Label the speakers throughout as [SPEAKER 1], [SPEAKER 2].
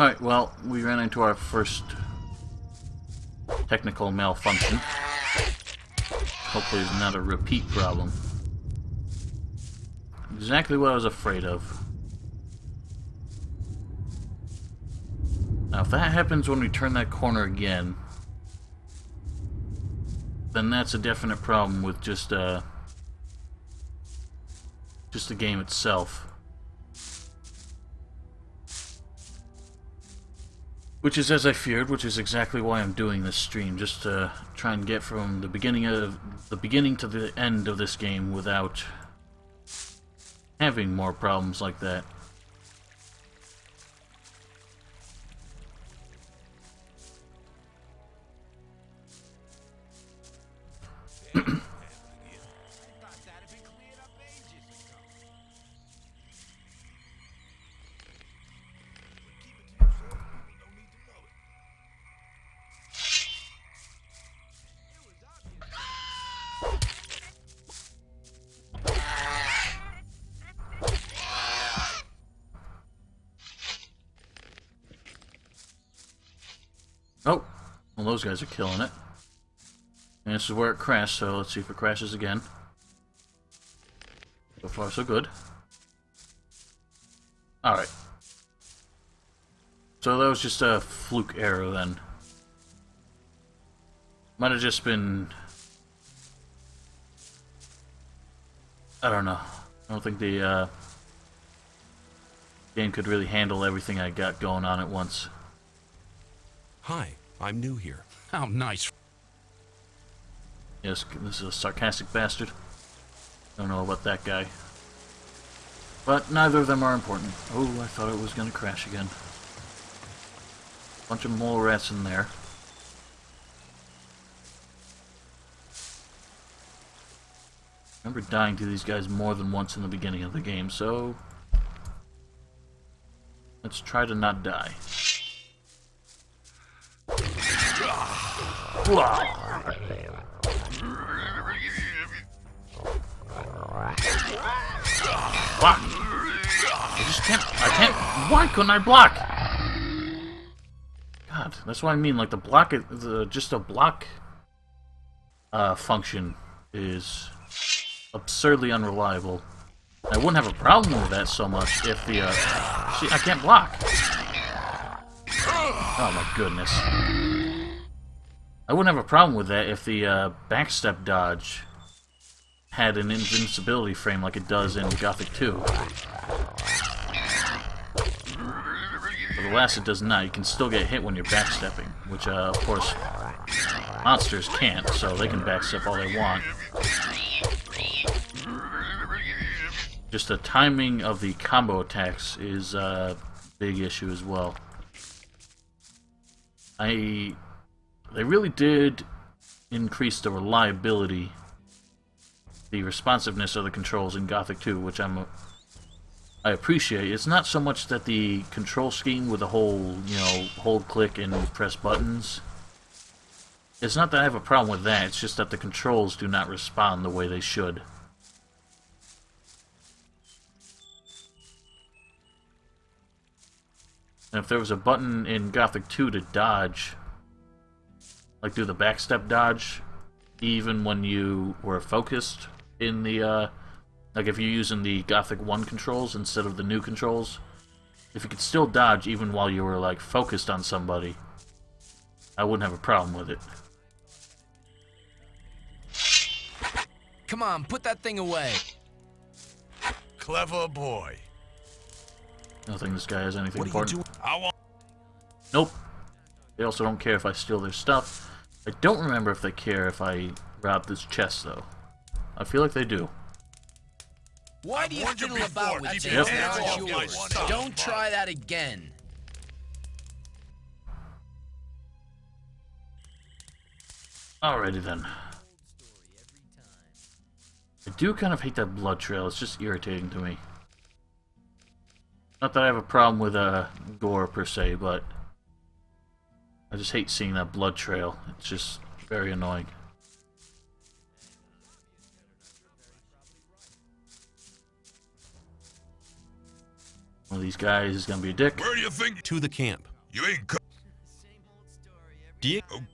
[SPEAKER 1] Alright, well, we ran into our first technical malfunction. Hopefully it's not a repeat problem. Exactly what I was afraid of. Now, if that happens when we turn that corner again, then that's a definite problem with just the game itself. Which is as I feared, which is exactly why I'm doing this stream, just to try and get from the beginning to the end of this game without having more problems like that. Oh, well, those guys are killing it. And this is where it crashed, so let's see if it crashes again. So far, so good. Alright. So that was just a fluke error then. Might have just been... I don't know. I don't think the game could really handle everything I got going on at once.
[SPEAKER 2] Hi, I'm new here.
[SPEAKER 3] How nice.
[SPEAKER 1] Yes, this is a sarcastic bastard. Don't know about that guy. But neither of them are important. Oh, I thought it was going to crash again. Bunch of mole rats in there. I remember dying to these guys more than once in the beginning of the game, so... let's try to not die. Block! I can't, why couldn't I block? God, that's what I mean, like the block, just a block function is absurdly unreliable. I wouldn't have a problem with that so much if the, see, I can't block. Oh my goodness. I wouldn't have a problem with that if the backstep dodge had an invincibility frame like it does in Gothic 2. But alas, it does not. You can still get hit when you're backstepping, which, of course, monsters can't, so they can backstep all they want. Just the timing of the combo attacks is a big issue as well. They really did increase the reliability, the responsiveness of the controls in Gothic 2, which I appreciate. It's not so much that the control scheme with the whole, you know, hold, click, and press buttons. It's not that I have a problem with that, it's just that the controls do not respond the way they should. And if there was a button in Gothic 2 to dodge, like do the backstep dodge, even when you were focused in the, like if you're using the Gothic 1 controls instead of the new controls, if you could still dodge even while you were, like, focused on somebody, I wouldn't have a problem with it.
[SPEAKER 3] Come on, put that thing away.
[SPEAKER 2] Clever boy.
[SPEAKER 1] I don't think this guy has anything
[SPEAKER 2] What are you
[SPEAKER 1] important.
[SPEAKER 2] doing? I want.
[SPEAKER 1] Nope. They also don't care if I steal their stuff. I don't remember if they care if I rob this chest, though. I feel like they do.
[SPEAKER 3] Why do you fiddle about with things
[SPEAKER 1] Yep.
[SPEAKER 3] that aren't yours? Don't try that again.
[SPEAKER 1] Alrighty then. I do kind of hate that blood trail. It's just irritating to me. Not that I have a problem with gore per se, but I just hate seeing that blood trail. It's just very annoying. One of these guys is gonna be a dick.
[SPEAKER 2] Where do you think? To the camp.
[SPEAKER 4] You ain't co-
[SPEAKER 2] Diego.
[SPEAKER 4] okay.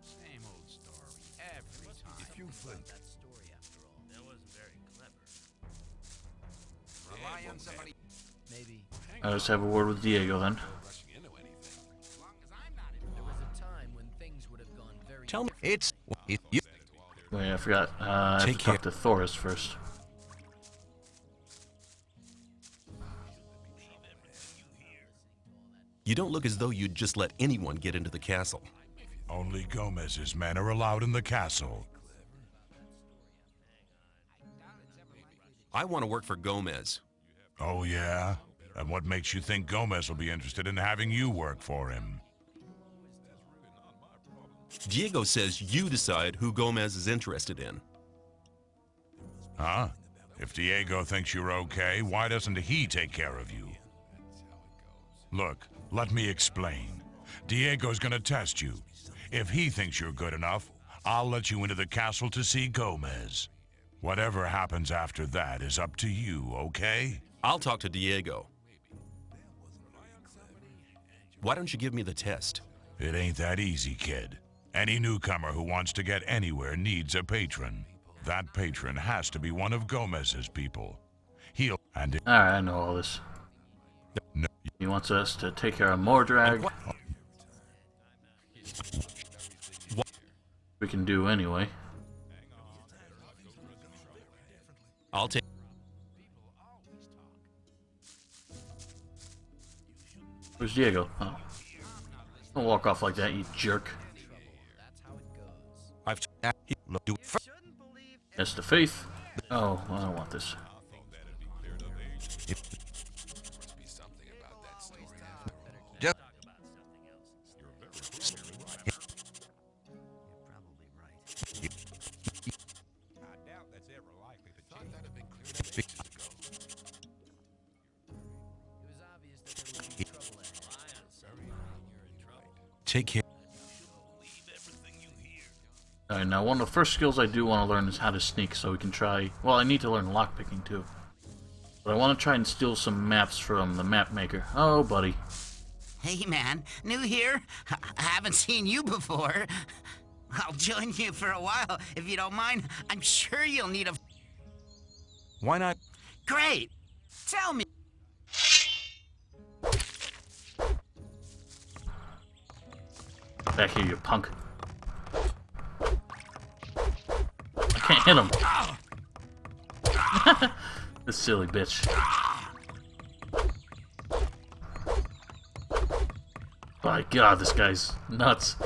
[SPEAKER 3] Same old story every time.
[SPEAKER 4] If you think
[SPEAKER 3] That story, after all. That wasn't very clever.
[SPEAKER 4] rely on somebody.
[SPEAKER 3] Maybe.
[SPEAKER 1] Let's have a word with Diego then.
[SPEAKER 3] As long as I'm not in. There was a time when things would have gone very.
[SPEAKER 2] Tell me.
[SPEAKER 4] It's you.
[SPEAKER 1] Wait, I forgot. I have
[SPEAKER 2] Take
[SPEAKER 1] to talk to Thoris first.
[SPEAKER 2] You don't look as though you'd just let anyone get into the castle.
[SPEAKER 5] Only Gomez's men are allowed in the castle.
[SPEAKER 2] I want to work for Gomez.
[SPEAKER 5] Oh, yeah? And what makes you think Gomez will be interested in having you work for him?
[SPEAKER 2] Diego says you decide who Gomez is interested in.
[SPEAKER 5] Huh? If Diego thinks you're okay, why doesn't he take care of you? Look, let me explain. Diego's gonna test you. If he thinks you're good enough, I'll let you into the castle to see Gomez. Whatever happens after that is up to you, okay?
[SPEAKER 2] I'll talk to Diego. Why don't you give me the test?
[SPEAKER 5] It ain't that easy, kid. Any newcomer who wants to get anywhere needs a patron. That patron has to be one of Gomez's people. He'll... and...
[SPEAKER 1] Alright, I know all this.
[SPEAKER 5] No,
[SPEAKER 1] He wants us to take care of Mordrag. We can do anyway.
[SPEAKER 2] I'll take.
[SPEAKER 1] Where's Diego? Oh. Don't walk off like that, you jerk.
[SPEAKER 2] I've. Do
[SPEAKER 1] That's the faith. Oh, I don't want this.
[SPEAKER 2] take care.
[SPEAKER 1] Alright, now one of the first skills I do want to learn is how to sneak, so we can try... Well, I need to learn lockpicking too. But I want to try and steal some maps from the map maker. Oh, buddy.
[SPEAKER 6] Hey man, new here? I haven't seen you before. I'll join you for a while, if you don't mind. I'm sure you'll need a...
[SPEAKER 2] Why not?
[SPEAKER 6] Great! Tell me...
[SPEAKER 1] Back here, you punk. I can't hit him. This silly bitch. My god, this guy's nuts.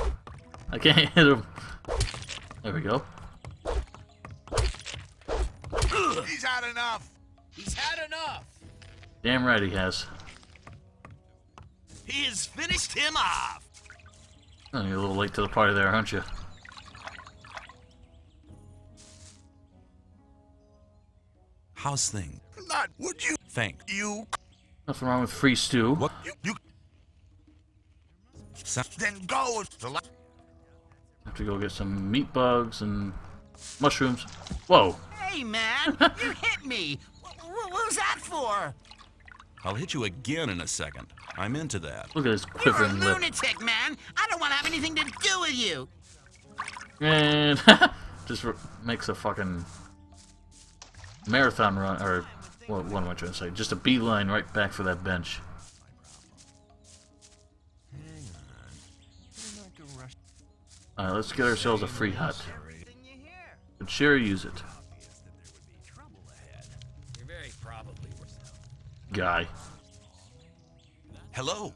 [SPEAKER 1] I can't hit him. There we go.
[SPEAKER 4] He's had enough.
[SPEAKER 3] He's had enough.
[SPEAKER 1] Damn right he has.
[SPEAKER 6] He has finished him off!
[SPEAKER 1] Oh, you're a little late to the party there, aren't you?
[SPEAKER 2] How's thing?
[SPEAKER 4] Not would you?
[SPEAKER 2] Thank
[SPEAKER 4] You.
[SPEAKER 1] Nothing wrong with free stew.
[SPEAKER 2] What?
[SPEAKER 4] You. Then go to la-
[SPEAKER 1] Have to go get some meat bugs and mushrooms. Whoa!
[SPEAKER 6] Hey man, you hit me! What was that for?
[SPEAKER 2] I'll hit you again in a second. I'm into that.
[SPEAKER 1] Look at his
[SPEAKER 6] You're a
[SPEAKER 1] quivering lip.
[SPEAKER 6] lunatic, man! I don't want to have anything to do with you!
[SPEAKER 1] And just makes a fucking marathon run, or what am I trying to say? Just a beeline right back for that bench. Alright, let's get ourselves a free hut. Could sure use it.
[SPEAKER 3] You're very probably.
[SPEAKER 1] Guy.
[SPEAKER 2] Hello.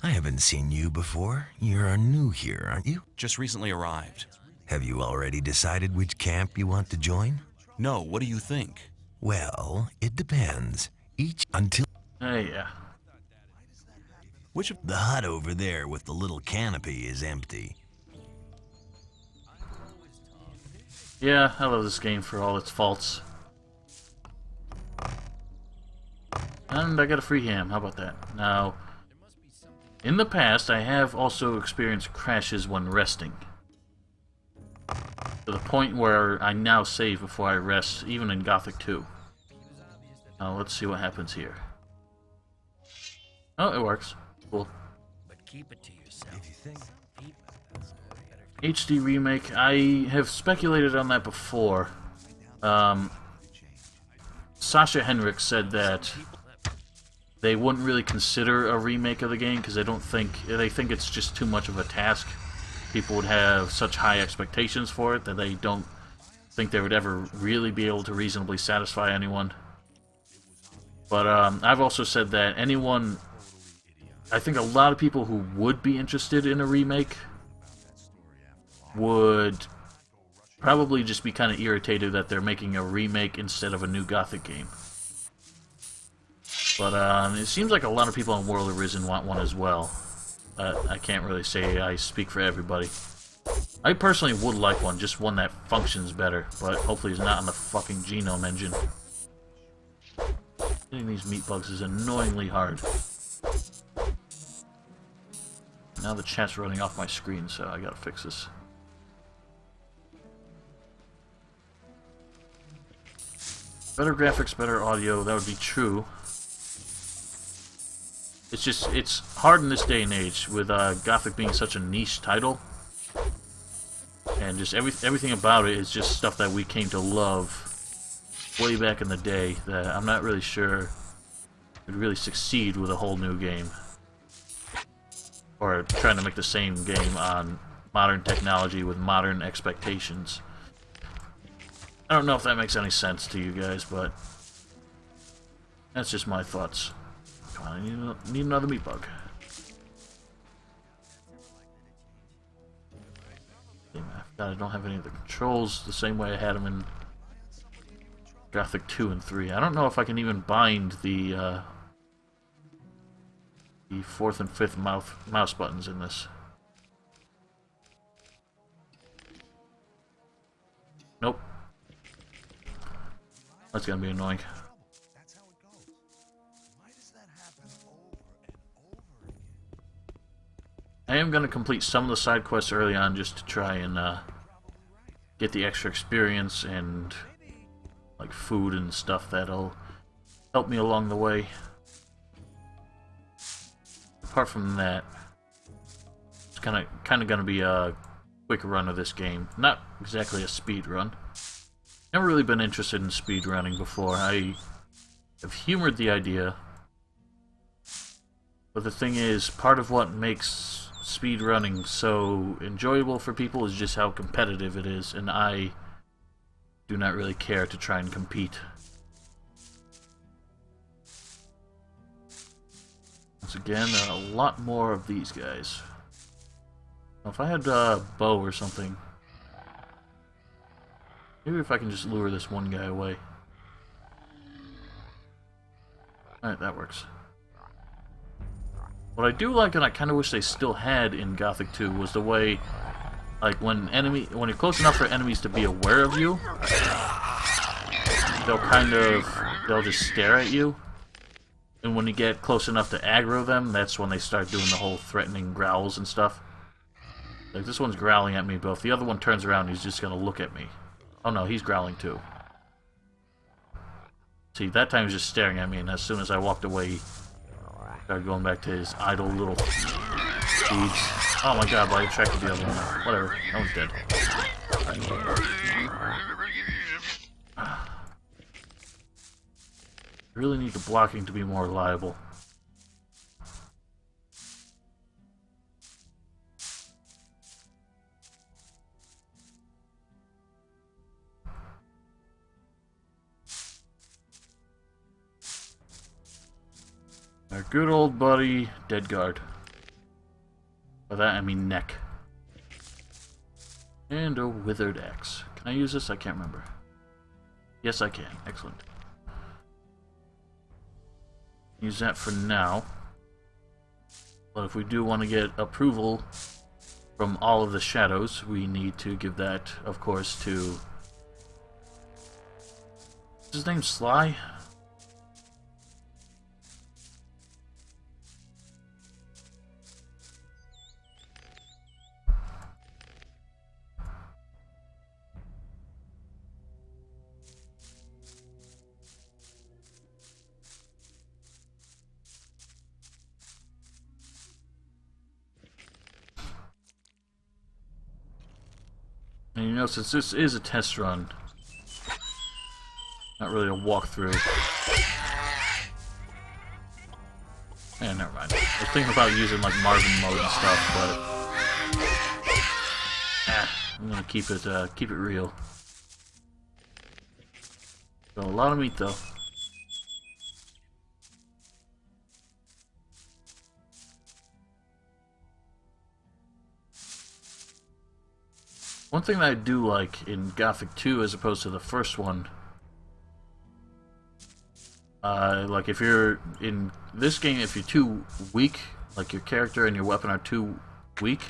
[SPEAKER 7] I haven't seen you before. You're new here, aren't you?
[SPEAKER 2] Just recently arrived.
[SPEAKER 7] Have you already decided which camp you want to join?
[SPEAKER 2] No, what do you think?
[SPEAKER 7] Well, it depends. Each until
[SPEAKER 1] Hey, yeah.
[SPEAKER 2] Which of
[SPEAKER 7] the hut over there with the little canopy is empty.
[SPEAKER 1] Yeah, I love this game for all its faults. And I got a free ham, how about that? Now, in the past, I have also experienced crashes when resting. To the point where I now save before I rest, even in Gothic 2. Now let's see what happens here. Oh, it works. Cool.
[SPEAKER 3] But keep it to yourself. If you think
[SPEAKER 1] HD remake. I have speculated on that before. Sasha Henrik said that they wouldn't really consider a remake of the game because they think it's just too much of a task. People would have such high expectations for it that they don't think they would ever really be able to reasonably satisfy anyone. But I've also said that I think a lot of people who would be interested in a remake would probably just be kind of irritated that they're making a remake instead of a new Gothic game. But it seems like a lot of people in World of Risen want one as well. I can't really say I speak for everybody. I personally would like one, just one that functions better, but hopefully it's not on the fucking genome engine. Getting these meat bugs is annoyingly hard. Now the chat's running off my screen, so I gotta fix this. Better graphics, better audio, that would be true. It's hard in this day and age, with Gothic being such a niche title. And just everything about it is just stuff that we came to love way back in the day, that I'm not really sure would really succeed with a whole new game. Or trying to make the same game on modern technology with modern expectations. I don't know if that makes any sense to you guys, but that's just my thoughts. Come on, I need another meat bug. I don't have any of the controls the same way I had them in Gothic 2 and 3. I don't know if I can even bind the 4th and 5th mouse buttons in this. Nope. That's gonna be annoying. I am gonna complete some of the side quests early on just to try and get the extra experience and like food and stuff that'll help me along the way. Apart from that, it's kind of gonna be a quick run of this game. Not exactly a speed run. Never really been interested in speed running before. I have humored the idea, but the thing is, part of what makes speed running so enjoyable for people is just how competitive it is, and I do not really care to try and compete. Once again, a lot more of these guys. Now, if I had a bow or something, maybe if I can just lure this one guy away. Alright, that works. What I do like, and I kind of wish they still had in Gothic 2, was the way, like, when you're close enough for enemies to be aware of you, they'll just stare at you. And when you get close enough to aggro them, that's when they start doing the whole threatening growls and stuff. Like, this one's growling at me, but if the other one turns around, he's just gonna look at me. Oh no, he's growling too. See, that time he was just staring at me, and as soon as I walked away, he started going back to his idle little deeds. Oh my god, but I attracted the other one. Whatever, that one's dead. I really need the blocking to be more reliable. Our good old buddy, Dead Guard. By that I mean neck. And a withered axe. Can I use this? I can't remember. Yes, I can. Excellent. Use that for now. But if we do want to get approval from all of the shadows, we need to give that, of course, to... What's his name? Sly? And you know, since this is a test run, not really a walkthrough. Never mind. I was thinking about using like Marvin mode and stuff, but I'm gonna keep it real. Got a lot of meat though. One thing that I do like in Gothic 2 as opposed to the first one, like if you're in this game, if you're too weak, like your character and your weapon are too weak,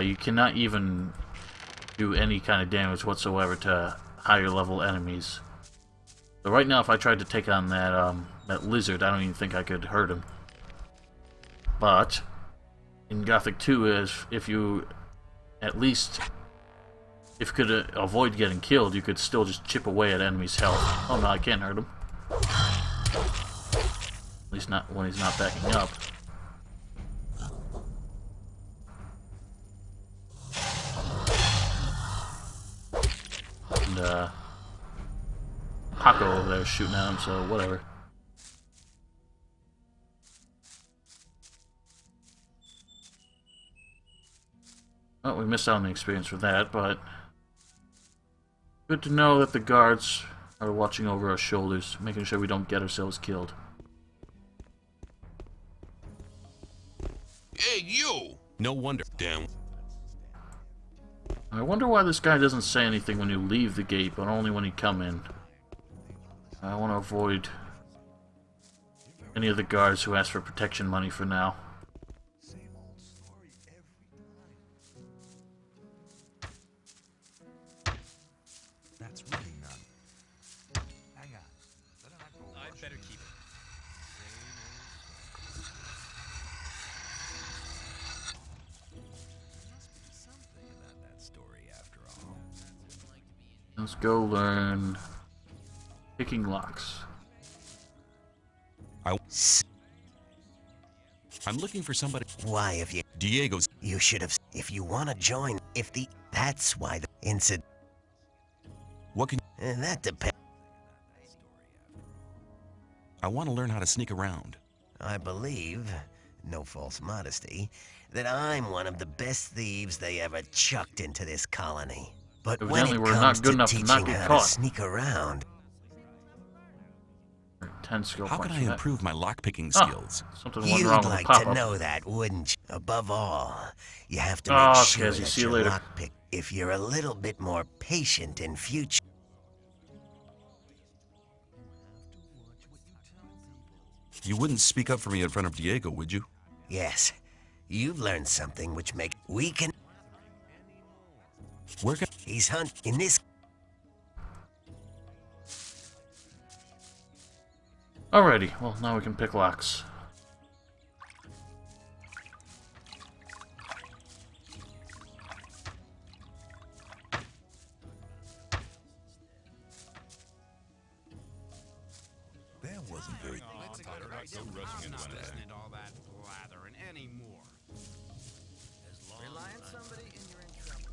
[SPEAKER 1] you cannot even do any kind of damage whatsoever to higher level enemies. So right now, if I tried to take on that lizard, I don't even think I could hurt him. But in Gothic 2, if you at least, if you could avoid getting killed, you could still just chip away at enemies' health. Oh no, I can't hurt him. At least not when he's not backing up. And Paco over there is shooting at him, so whatever. Well, we missed out on the experience for that, but good to know that the guards are watching over our shoulders, making sure we don't get ourselves killed.
[SPEAKER 4] Hey, you!
[SPEAKER 2] No wonder. Damn.
[SPEAKER 1] I wonder why this guy doesn't say anything when you leave the gate, but only when you come in. I want to avoid any of the guards who ask for protection money for now.
[SPEAKER 7] That's really none.
[SPEAKER 4] Hang on.
[SPEAKER 3] I'd better keep it. Something about that story after all.
[SPEAKER 1] Let's go learn picking locks.
[SPEAKER 2] I'm looking for somebody.
[SPEAKER 7] Why, if
[SPEAKER 2] Diego's.
[SPEAKER 7] you should have, if you want to join, that's why the incident.
[SPEAKER 2] What can.
[SPEAKER 7] That depends.
[SPEAKER 2] I want to learn how to sneak around.
[SPEAKER 7] I believe, no false modesty, that I'm one of the best thieves they ever chucked into this colony. But when
[SPEAKER 1] Evidently
[SPEAKER 7] it
[SPEAKER 1] we're not
[SPEAKER 7] comes
[SPEAKER 1] good
[SPEAKER 7] to
[SPEAKER 1] enough to not
[SPEAKER 7] teaching
[SPEAKER 1] get
[SPEAKER 7] how
[SPEAKER 1] caught.
[SPEAKER 7] to sneak around,
[SPEAKER 1] 10 skill
[SPEAKER 2] How
[SPEAKER 1] points
[SPEAKER 2] can
[SPEAKER 1] for
[SPEAKER 2] I
[SPEAKER 1] that.
[SPEAKER 2] improve my lockpicking
[SPEAKER 1] Ah,
[SPEAKER 2] skills?
[SPEAKER 1] Something went
[SPEAKER 7] you'd
[SPEAKER 1] wrong with the
[SPEAKER 7] like
[SPEAKER 1] pop-up.
[SPEAKER 7] to know that, wouldn't you? Above all, you have to
[SPEAKER 1] Ah,
[SPEAKER 7] make sure
[SPEAKER 1] Skazzy,
[SPEAKER 7] that
[SPEAKER 1] see you
[SPEAKER 7] your
[SPEAKER 1] later.
[SPEAKER 7] lockpick. If you're a little bit more patient in future.
[SPEAKER 2] You wouldn't speak up for me in front of Diego, would you?
[SPEAKER 7] Yes, you've learned something which makes we can.
[SPEAKER 2] Where can.
[SPEAKER 7] He's in this.
[SPEAKER 1] Alrighty, well now we can pick locks.
[SPEAKER 4] That wasn't very...
[SPEAKER 3] That's a good idea. I'm not listening to all that blathering anymore. Rely on somebody and you're in trouble.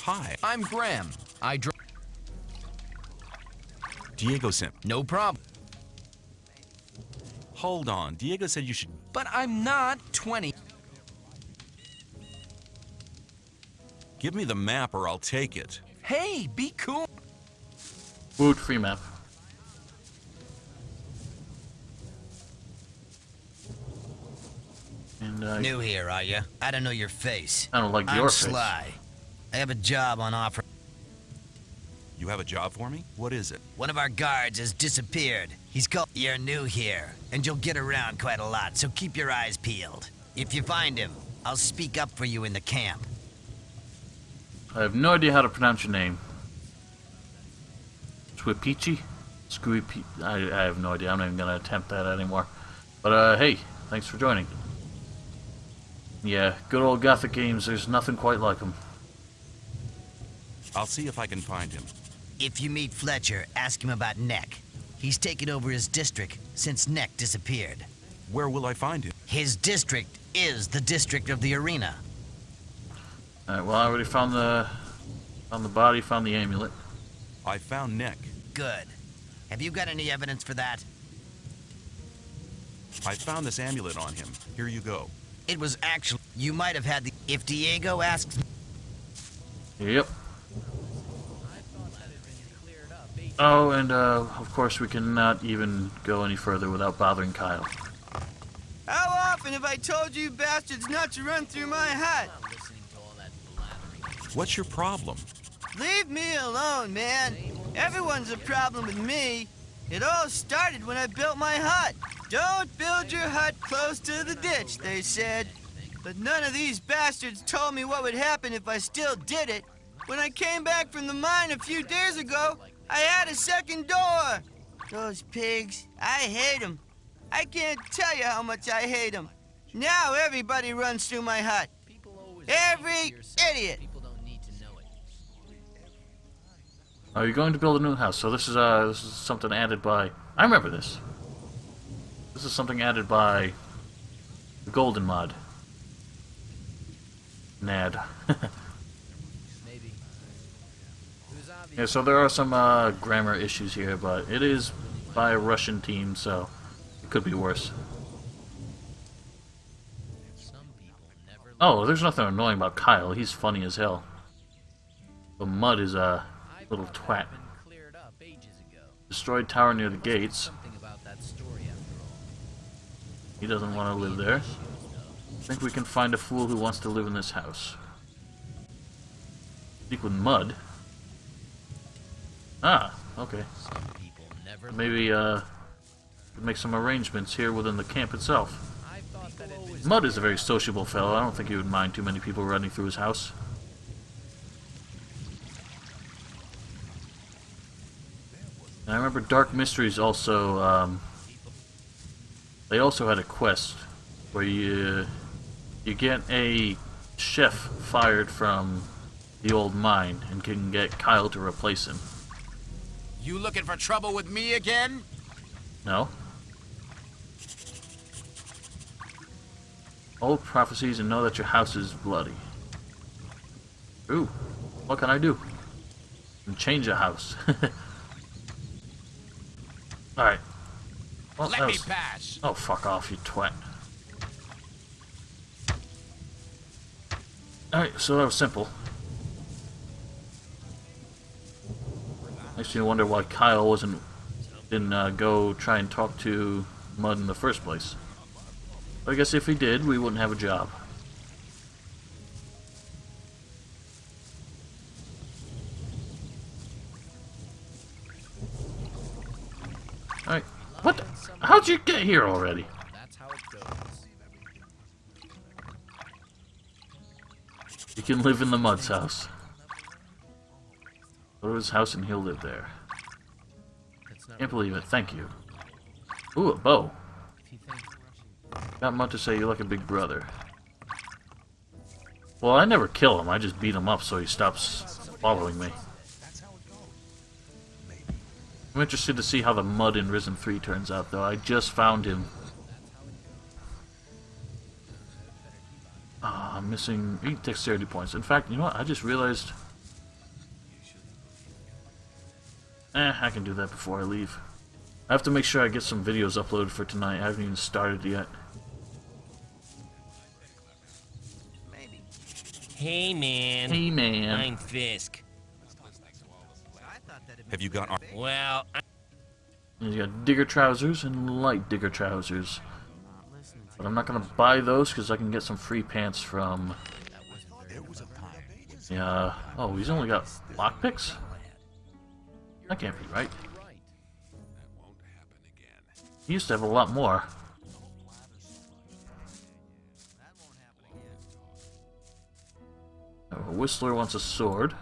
[SPEAKER 2] Hi.
[SPEAKER 3] I'm Graham. I drive.
[SPEAKER 2] Diego sent.
[SPEAKER 3] No problem.
[SPEAKER 2] Hold on. Diego said you should.
[SPEAKER 3] But I'm not 20.
[SPEAKER 2] Give me the map or I'll take it.
[SPEAKER 3] Hey, be cool.
[SPEAKER 1] Woot, free map. And
[SPEAKER 6] New here, are you? I don't know your face.
[SPEAKER 1] I don't like
[SPEAKER 6] I'm
[SPEAKER 1] your face.
[SPEAKER 6] Sly. I have a job on offer.
[SPEAKER 2] You have a job for me? What is it?
[SPEAKER 6] One of our guards has disappeared. He's called. You're new here, and you'll get around quite a lot, so keep your eyes peeled. If you find him, I'll speak up for you in the camp.
[SPEAKER 1] I have no idea how to pronounce your name. Swipichi? Squipi? I have no idea. I'm not even gonna attempt that anymore. But hey, thanks for joining. Yeah, good old Gothic games. There's nothing quite like them.
[SPEAKER 2] I'll see if I can find him.
[SPEAKER 6] If you meet Fletcher, ask him about Neck. He's taken over his district since Neck disappeared.
[SPEAKER 2] Where will I find him?
[SPEAKER 6] His district is the district of the arena.
[SPEAKER 1] Alright, well, I already found the body, found the amulet.
[SPEAKER 2] I found Neck.
[SPEAKER 6] Good. Have you got any evidence for that?
[SPEAKER 2] I found this amulet on him. Here you go.
[SPEAKER 6] It was actually... You might have had the... If Diego asks...
[SPEAKER 1] Yep. Oh, and of course we cannot even go any further without bothering Kyle.
[SPEAKER 8] How often have I told you bastards not to run through my hut?
[SPEAKER 2] What's your problem?
[SPEAKER 8] Leave me alone, man. Everyone's a problem with me. It all started when I built my hut. Don't build your hut close to the ditch, they said. But none of these bastards told me what would happen if I still did it. When I came back from the mine a few days ago, I had a second door. Those pigs, I hate them. I can't tell you how much I hate them. Now everybody runs through my hut. Every idiot.
[SPEAKER 1] Oh, you're going to build a new house. So this is something added by... I remember this. This is something added by the Golden Mod. Nad. Yeah, so there are some grammar issues here, but it is by a Russian team, so it could be worse. Oh, there's nothing annoying about Kyle. He's funny as hell. The Mud is a little twat. Destroyed tower near the gates. He doesn't want to live there. I think we can find a fool who wants to live in this house. Speak with Mud. Ah, okay. Maybe make some arrangements here within the camp itself. Mud is a very sociable fellow. I don't think he would mind too many people running through his house. And I remember Dark Mysteries also, they also had a quest where you get a chef fired from the old mine and can get Kyle to replace him.
[SPEAKER 3] You looking for trouble with me again?
[SPEAKER 1] No? Old prophecies and know that your house is bloody. Ooh, what can I do? And change a house. Alright. Well,
[SPEAKER 3] Let me pass.
[SPEAKER 1] Oh, fuck off, you twat. Alright, so that was simple. Makes you wonder why Kyle didn't go try and talk to Mud in the first place. But I guess if he did, we wouldn't have a job. Alright. What the? How'd you get here already? You can live in the Mud's house. Go to his house and he'll live there. Can't believe it. Thank you. Ooh, a bow. Got Mud to say you're like a big brother. Well, I never kill him. I just beat him up so he stops following me. I'm interested to see how the Mud in Risen 3 turns out, though. I just found him. I'm missing 8 dexterity points. In fact, you know what? I just realized... I can do that before I leave. I have to make sure I get some videos uploaded for tonight. I haven't even started yet.
[SPEAKER 9] Hey man.
[SPEAKER 1] Hey man.
[SPEAKER 9] I'm Fisk.
[SPEAKER 2] Have you got...
[SPEAKER 9] Well,
[SPEAKER 1] You got digger trousers and light digger trousers. But I'm not gonna buy those because I can get some free pants from... Yeah. Oh, he's only got lockpicks? That can't be right. He used to have a lot more. Oh, Whistler wants a sword.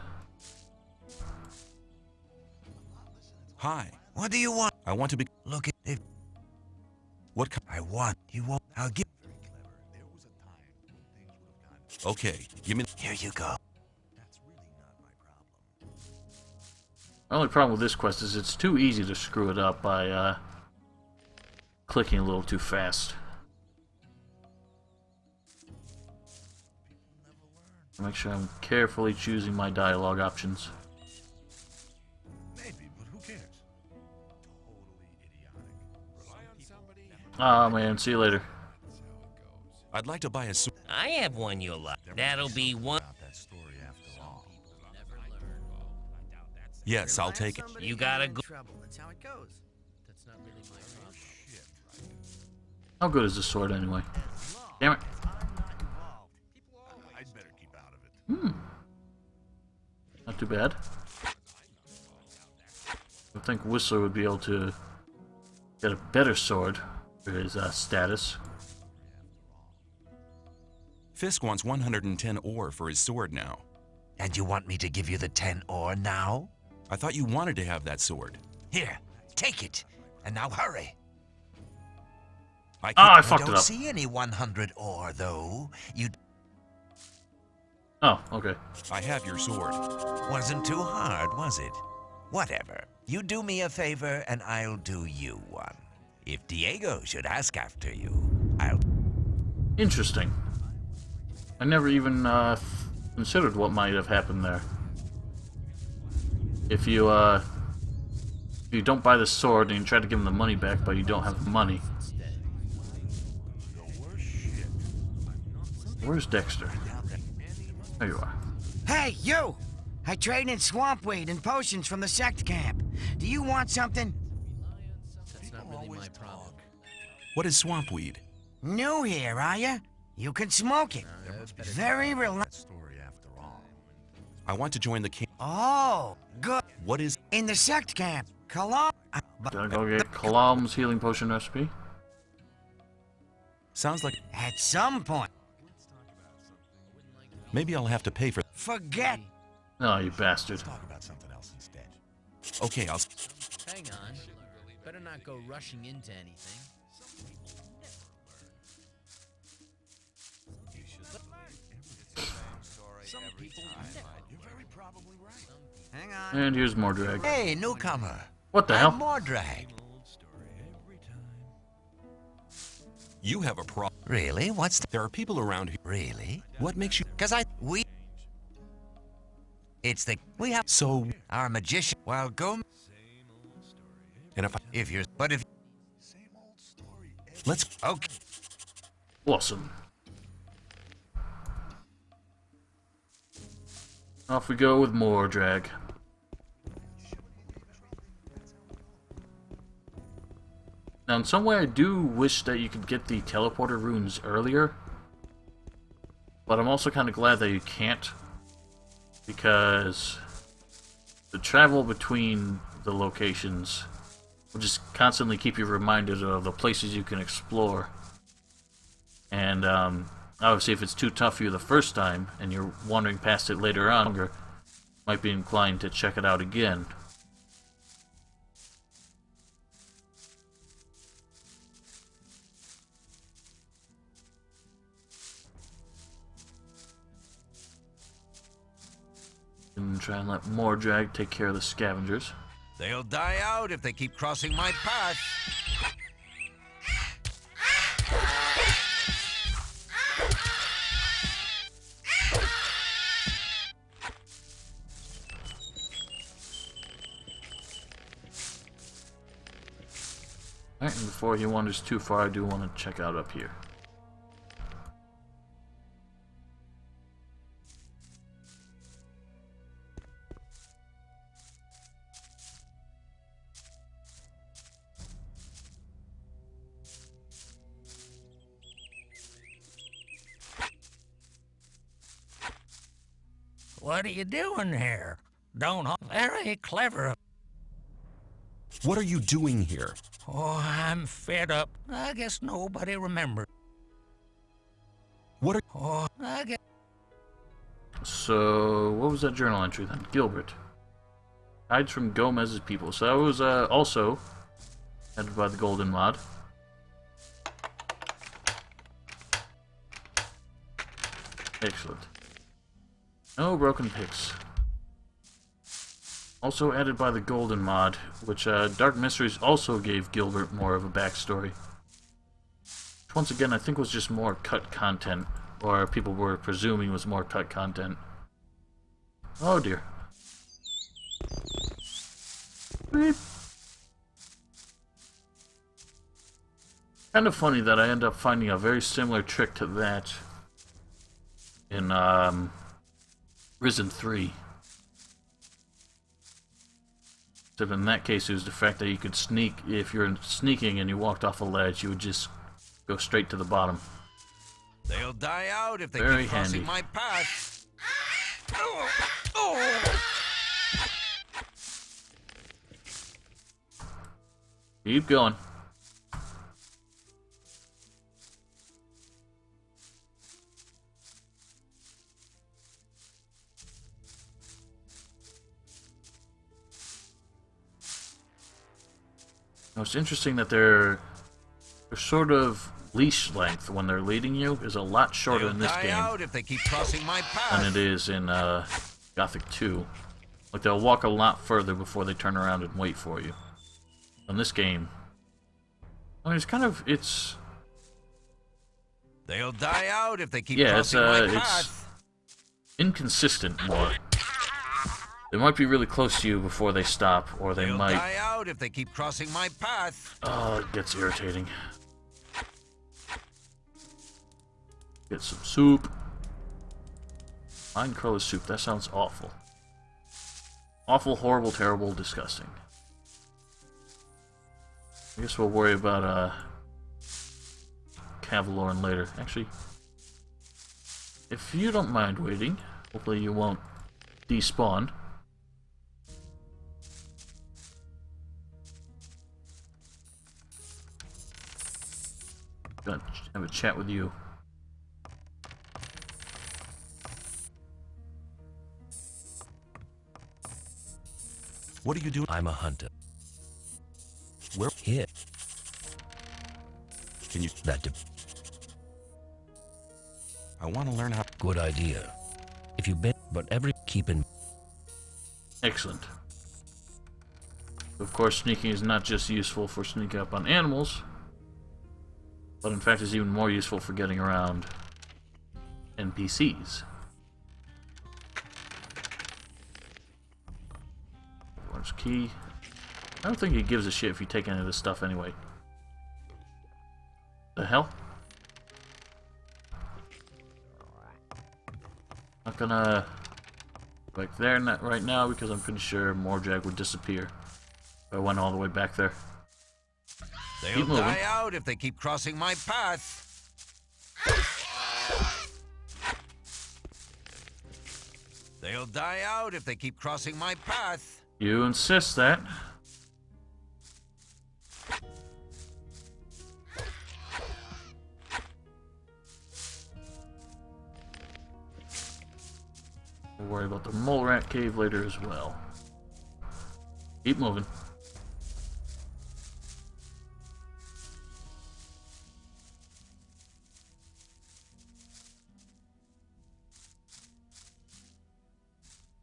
[SPEAKER 2] Hi.
[SPEAKER 7] What do you want?
[SPEAKER 2] I want to be...
[SPEAKER 7] Look at it.
[SPEAKER 2] What kind...
[SPEAKER 7] I want. You want? I'll give.
[SPEAKER 2] Okay, give me...
[SPEAKER 7] Here you go.
[SPEAKER 1] My only problem with this quest is it's too easy to screw it up by clicking a little too fast. Make sure I'm carefully choosing my dialogue options.
[SPEAKER 4] Maybe, but who cares?
[SPEAKER 1] Ah, man, see you later.
[SPEAKER 2] I'd like to buy a sword.
[SPEAKER 9] I have one you'll like. That'll be one.
[SPEAKER 4] That story after all.
[SPEAKER 2] Yes, I'll take it.
[SPEAKER 9] You gotta go.
[SPEAKER 8] Trouble. That's how it goes.
[SPEAKER 1] How good is this sword anyway? Damn it.
[SPEAKER 4] I'd better keep out of it.
[SPEAKER 1] Not too bad. I think Whistler would be able to get a better sword for his status.
[SPEAKER 2] Fisk wants 110 ore for his sword now.
[SPEAKER 7] And you want me to give you the 10 ore now?
[SPEAKER 2] I thought you wanted to have that sword.
[SPEAKER 7] Here, take it. And now hurry.
[SPEAKER 2] I
[SPEAKER 1] Ah, I
[SPEAKER 2] can't.
[SPEAKER 1] fucked it
[SPEAKER 7] Don't
[SPEAKER 1] up.
[SPEAKER 7] see any 100 ore, though. You
[SPEAKER 1] Oh, okay.
[SPEAKER 2] I have your sword.
[SPEAKER 7] wasn't too hard, was it? Whatever. You do me a favor, and I'll do you one. If Diego should ask after you, I'll...
[SPEAKER 1] Interesting. I never even considered what might have happened there. If you don't buy the sword and you try to give him the money back, but you don't have the money. Where's Dexter? There you are.
[SPEAKER 6] Hey, you! I trade in swamp weed and potions from the sect camp. Do you want something?
[SPEAKER 2] What is swamp weed?
[SPEAKER 6] New here, are ya? You can smoke it. Very relaxed.
[SPEAKER 4] Story after all.
[SPEAKER 2] I want to join the camp.
[SPEAKER 6] Oh, good.
[SPEAKER 2] What is...
[SPEAKER 6] In the sect camp. Cologne.
[SPEAKER 1] Gotta go get Kalam's healing potion recipe.
[SPEAKER 2] Sounds like...
[SPEAKER 6] At some point.
[SPEAKER 2] Maybe I'll have to pay for...
[SPEAKER 6] Forget.
[SPEAKER 1] Oh, you bastard.
[SPEAKER 4] Talk about something else instead.
[SPEAKER 2] Okay, I'll...
[SPEAKER 10] Hang on. Better not go rushing into anything.
[SPEAKER 4] You're very probably right.
[SPEAKER 8] Hang on.
[SPEAKER 1] And here's more drag.
[SPEAKER 7] Hey, newcomer.
[SPEAKER 1] What the
[SPEAKER 7] I'm
[SPEAKER 1] hell?
[SPEAKER 7] Mordrag.
[SPEAKER 2] You have a problem.
[SPEAKER 7] Really? What's the...
[SPEAKER 2] There are people around here.
[SPEAKER 7] Really?
[SPEAKER 2] What makes you...
[SPEAKER 7] Because we... It's the... We have...
[SPEAKER 2] So...
[SPEAKER 7] Our magician... Well, go...
[SPEAKER 2] And if I...
[SPEAKER 7] If you're... But if...
[SPEAKER 4] Same old story.
[SPEAKER 2] Let's...
[SPEAKER 7] Okay.
[SPEAKER 1] Awesome. Off we go with more drag. Now, in some way, I do wish that you could get the teleporter runes earlier. But I'm also kind of glad that you can't. Because the travel between the locations will just constantly keep you reminded of the places you can explore. And obviously, if it's too tough for you the first time, and you're wandering past it later on, you might be inclined to check it out again. And try and let more drag take care of the scavengers.
[SPEAKER 7] They'll die out if they keep crossing my path.
[SPEAKER 1] Alright, and before he wanders too far, I do want to check out up here.
[SPEAKER 10] What are you doing here? Don't... Very clever.
[SPEAKER 2] What are you doing here?
[SPEAKER 10] Oh, I'm fed up. I guess nobody remembers.
[SPEAKER 2] What are...
[SPEAKER 10] Oh, I guess...
[SPEAKER 1] So, what was that journal entry then? Gilbert. Hides from Gomez's people. So that was also headed by the Golden Mod. Excellent. No broken picks. Also added by the Golden Mod, which Dark Mysteries also gave Gilbert more of a backstory. Which once again I think was just more cut content or people were presuming was more cut content. Oh dear. Beep. Kind of funny that I end up finding a very similar trick to that in Risen 3. Except in that case, it was the fact that you could sneak. If you're sneaking and you walked off a ledge, you would just go straight to the bottom.
[SPEAKER 7] They'll die out if they
[SPEAKER 1] Very
[SPEAKER 7] keep crossing
[SPEAKER 1] handy.
[SPEAKER 7] my path.
[SPEAKER 1] Keep going. Now, it's interesting that they're sort of leash length when they're leading you is a lot shorter in this
[SPEAKER 7] die
[SPEAKER 1] game
[SPEAKER 7] out if they keep crossing my path.
[SPEAKER 1] than it is in Gothic 2. Like, they'll walk a lot further before they turn around and wait for you. In this game, I mean, it's
[SPEAKER 7] They'll die out if they keep
[SPEAKER 1] yeah, it's
[SPEAKER 7] crossing my path.
[SPEAKER 1] inconsistent more. They might be really close to you before they stop, or they
[SPEAKER 7] They'll
[SPEAKER 1] might.
[SPEAKER 7] die out if they keep crossing my path.
[SPEAKER 1] Oh, it gets irritating. Get some soup. Mine crawler soup. That sounds awful. Awful, horrible, terrible, disgusting. I guess we'll worry about Cavalorn later. Actually, if you don't mind waiting, hopefully you won't despawn. Gonna have a chat with you.
[SPEAKER 2] What are you doing?
[SPEAKER 9] I'm a hunter.
[SPEAKER 2] Where?
[SPEAKER 9] Here.
[SPEAKER 2] Can you? I want to learn how.
[SPEAKER 9] Good idea. If you bet, but keep in.
[SPEAKER 1] Excellent. Of course, sneaking is not just useful for sneaking up on animals, but in fact is even more useful for getting around NPCs. Where's key? I don't think he gives a shit if you take any of this stuff anyway. The hell? Not gonna go back there right now because I'm pretty sure Morjag would disappear if I went all the way back there.
[SPEAKER 7] They'll die out if they keep crossing my path. They'll die out if they keep crossing my path.
[SPEAKER 1] You insist that. We'll worry about the mole rat cave later as well. Keep moving.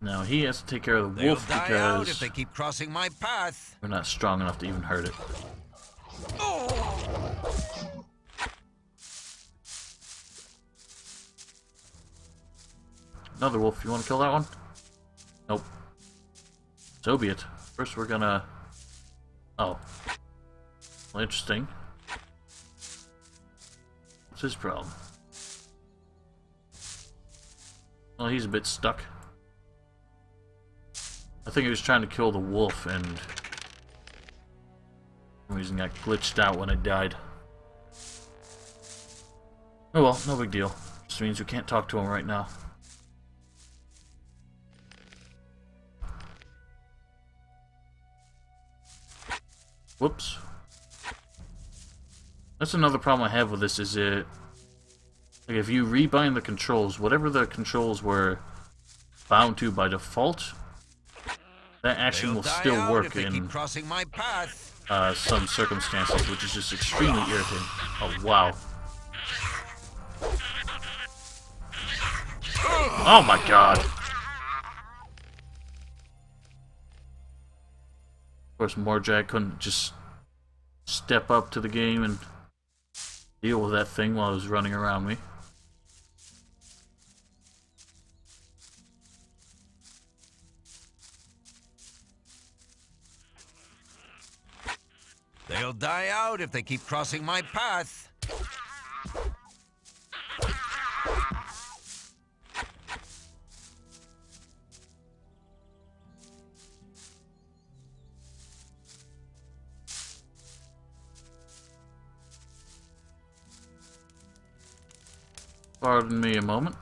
[SPEAKER 1] Now he has to take care of the wolf
[SPEAKER 7] They'll die out if
[SPEAKER 1] because
[SPEAKER 7] they keep crossing my path.
[SPEAKER 1] we're not strong enough to even hurt it. Another wolf. You want to kill that one? Nope. So be it. First we're gonna... Oh. Well, interesting. What's his problem? Well, he's a bit stuck. I think he was trying to kill the wolf and for some reason got glitched out when it died. Oh well, no big deal. Just means we can't talk to him right now. Whoops. That's another problem I have with this is like if you rebind the controls, whatever the controls were bound to by default, that action will still work in
[SPEAKER 7] crossing my path.
[SPEAKER 1] some circumstances, which is just extremely irritating. Oh, wow. Oh my god! Of course, Morjag couldn't just step up to the game and deal with that thing while it was running around me.
[SPEAKER 7] They'll die out if they keep crossing my path.
[SPEAKER 1] Pardon me a moment.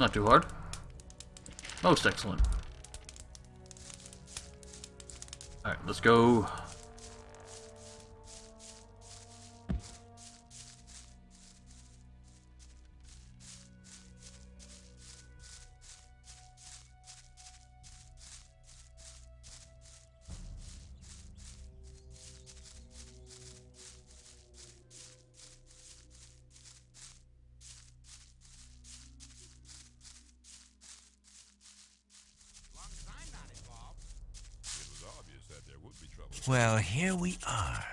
[SPEAKER 1] Not too hard. Most excellent. Alright, let's go.
[SPEAKER 7] Well, here we are.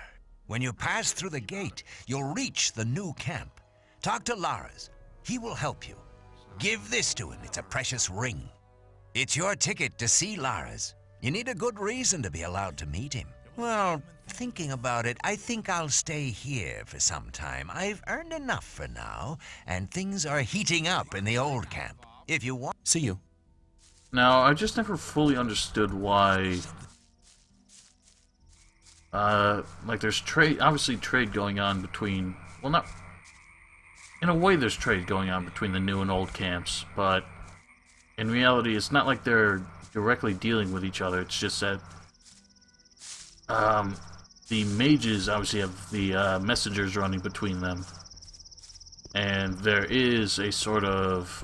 [SPEAKER 7] When you pass through the gate, you'll reach the new camp. Talk to Lars. He will help you. Give this to him. It's a precious ring. It's your ticket to see Lars. You need a good reason to be allowed to meet him. Well, thinking about it, I think I'll stay here for some time. I've earned enough for now, and things are heating up in the old camp. If you want...
[SPEAKER 2] See you.
[SPEAKER 1] Now, I just never fully understood why... like there's trade, obviously trade going on between, well, not, in a way there's trade going on between the new and old camps, but in reality it's not like they're directly dealing with each other. It's just that, the mages obviously have the, messengers running between them, and there is a sort of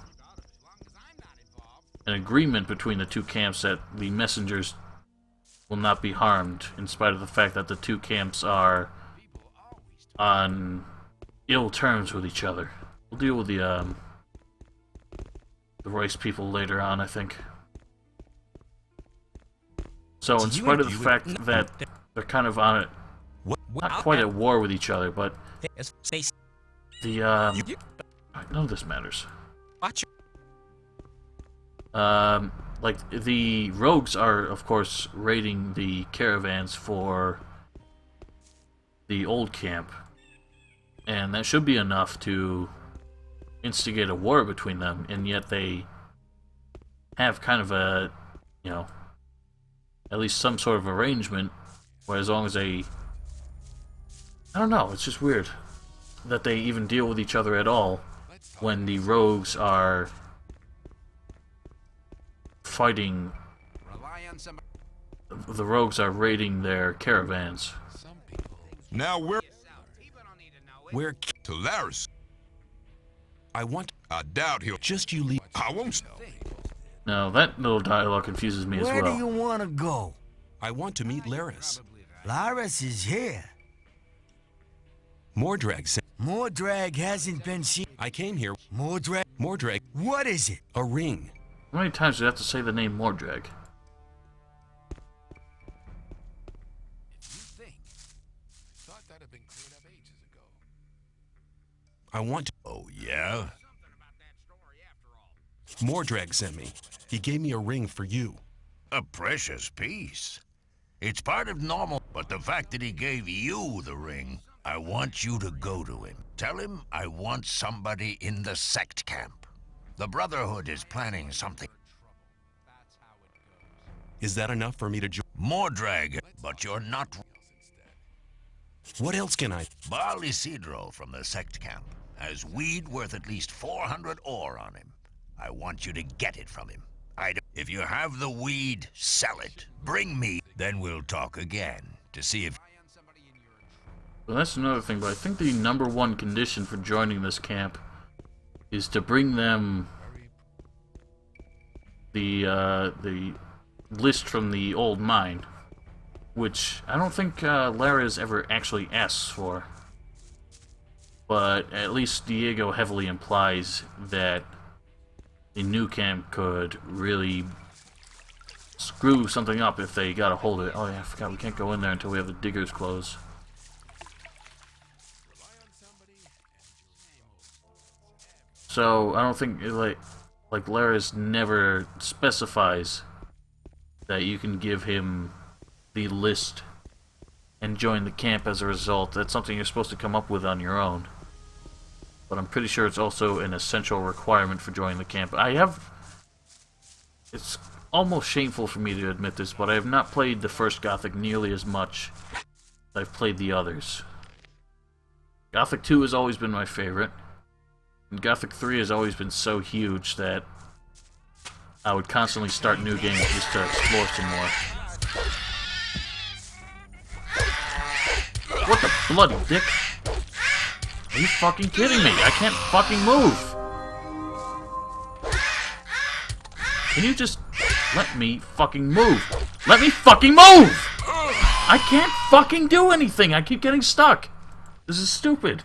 [SPEAKER 1] an agreement between the two camps that the messengers will not be harmed, in spite of the fact that the two camps are on ill terms with each other. We'll deal with the Royce people later on, I think. So, in spite of the fact that they're kind of on it, not quite at war with each other, but the none of this matters. Like, the rogues are, of course, raiding the caravans for the old camp. And that should be enough to instigate a war between them, and yet they have kind of a, you know, at least some sort of arrangement, where as long as they... I don't know, it's just weird that they even deal with each other at all when the rogues are fighting. The rogues are raiding their caravans.
[SPEAKER 2] Now we're to Laris. I doubt he'll just you leave. I won't.
[SPEAKER 1] Now that little dialogue confuses me as well.
[SPEAKER 8] Where do you want to go?
[SPEAKER 2] I want to meet Laris.
[SPEAKER 8] Laris is here.
[SPEAKER 2] Mordrag said
[SPEAKER 8] Mordrag hasn't been seen.
[SPEAKER 2] I came here.
[SPEAKER 8] Mordrag? What is it?
[SPEAKER 2] A ring.
[SPEAKER 1] How many times do you have to say the name Mordrag?
[SPEAKER 2] I want to...
[SPEAKER 5] Oh, yeah?
[SPEAKER 2] Mordrag sent me. He gave me a ring for you.
[SPEAKER 5] A precious piece. It's part of normal, but the fact that he gave you the ring, I want you to go to him. Tell him I want somebody in the sect camp. The Brotherhood is planning something.
[SPEAKER 2] Is that enough for me to join?
[SPEAKER 5] Mordrag, but you're not...
[SPEAKER 2] What else can I...
[SPEAKER 5] Baal Isidro from the sect camp has weed worth at least 400 ore on him. I want you to get it from him. If you have the weed, sell it. Bring me, then we'll talk again to see if...
[SPEAKER 1] Well, that's another thing, but I think the #1 condition for joining this camp is to bring them the list from the old mine, which I don't think Lara's ever actually asks for. But at least Diego heavily implies that the new camp could really screw something up if they got a hold of it. Oh yeah, I forgot we can't go in there until we have the diggers closed. So I don't think like Lara's never specifies that you can give him the list and join the camp as a result. That's something you're supposed to come up with on your own. But I'm pretty sure it's also an essential requirement for joining the camp. It's almost shameful for me to admit this, but I have not played the first Gothic nearly as much as I've played the others. Gothic 2 has always been my favorite, and Gothic 3 has always been so huge that I would constantly start new games just to explore some more. What the bloody dick? Are you fucking kidding me? I can't fucking move! Can you just let me fucking move? Let me fucking move! I can't fucking do anything! I keep getting stuck! This is stupid.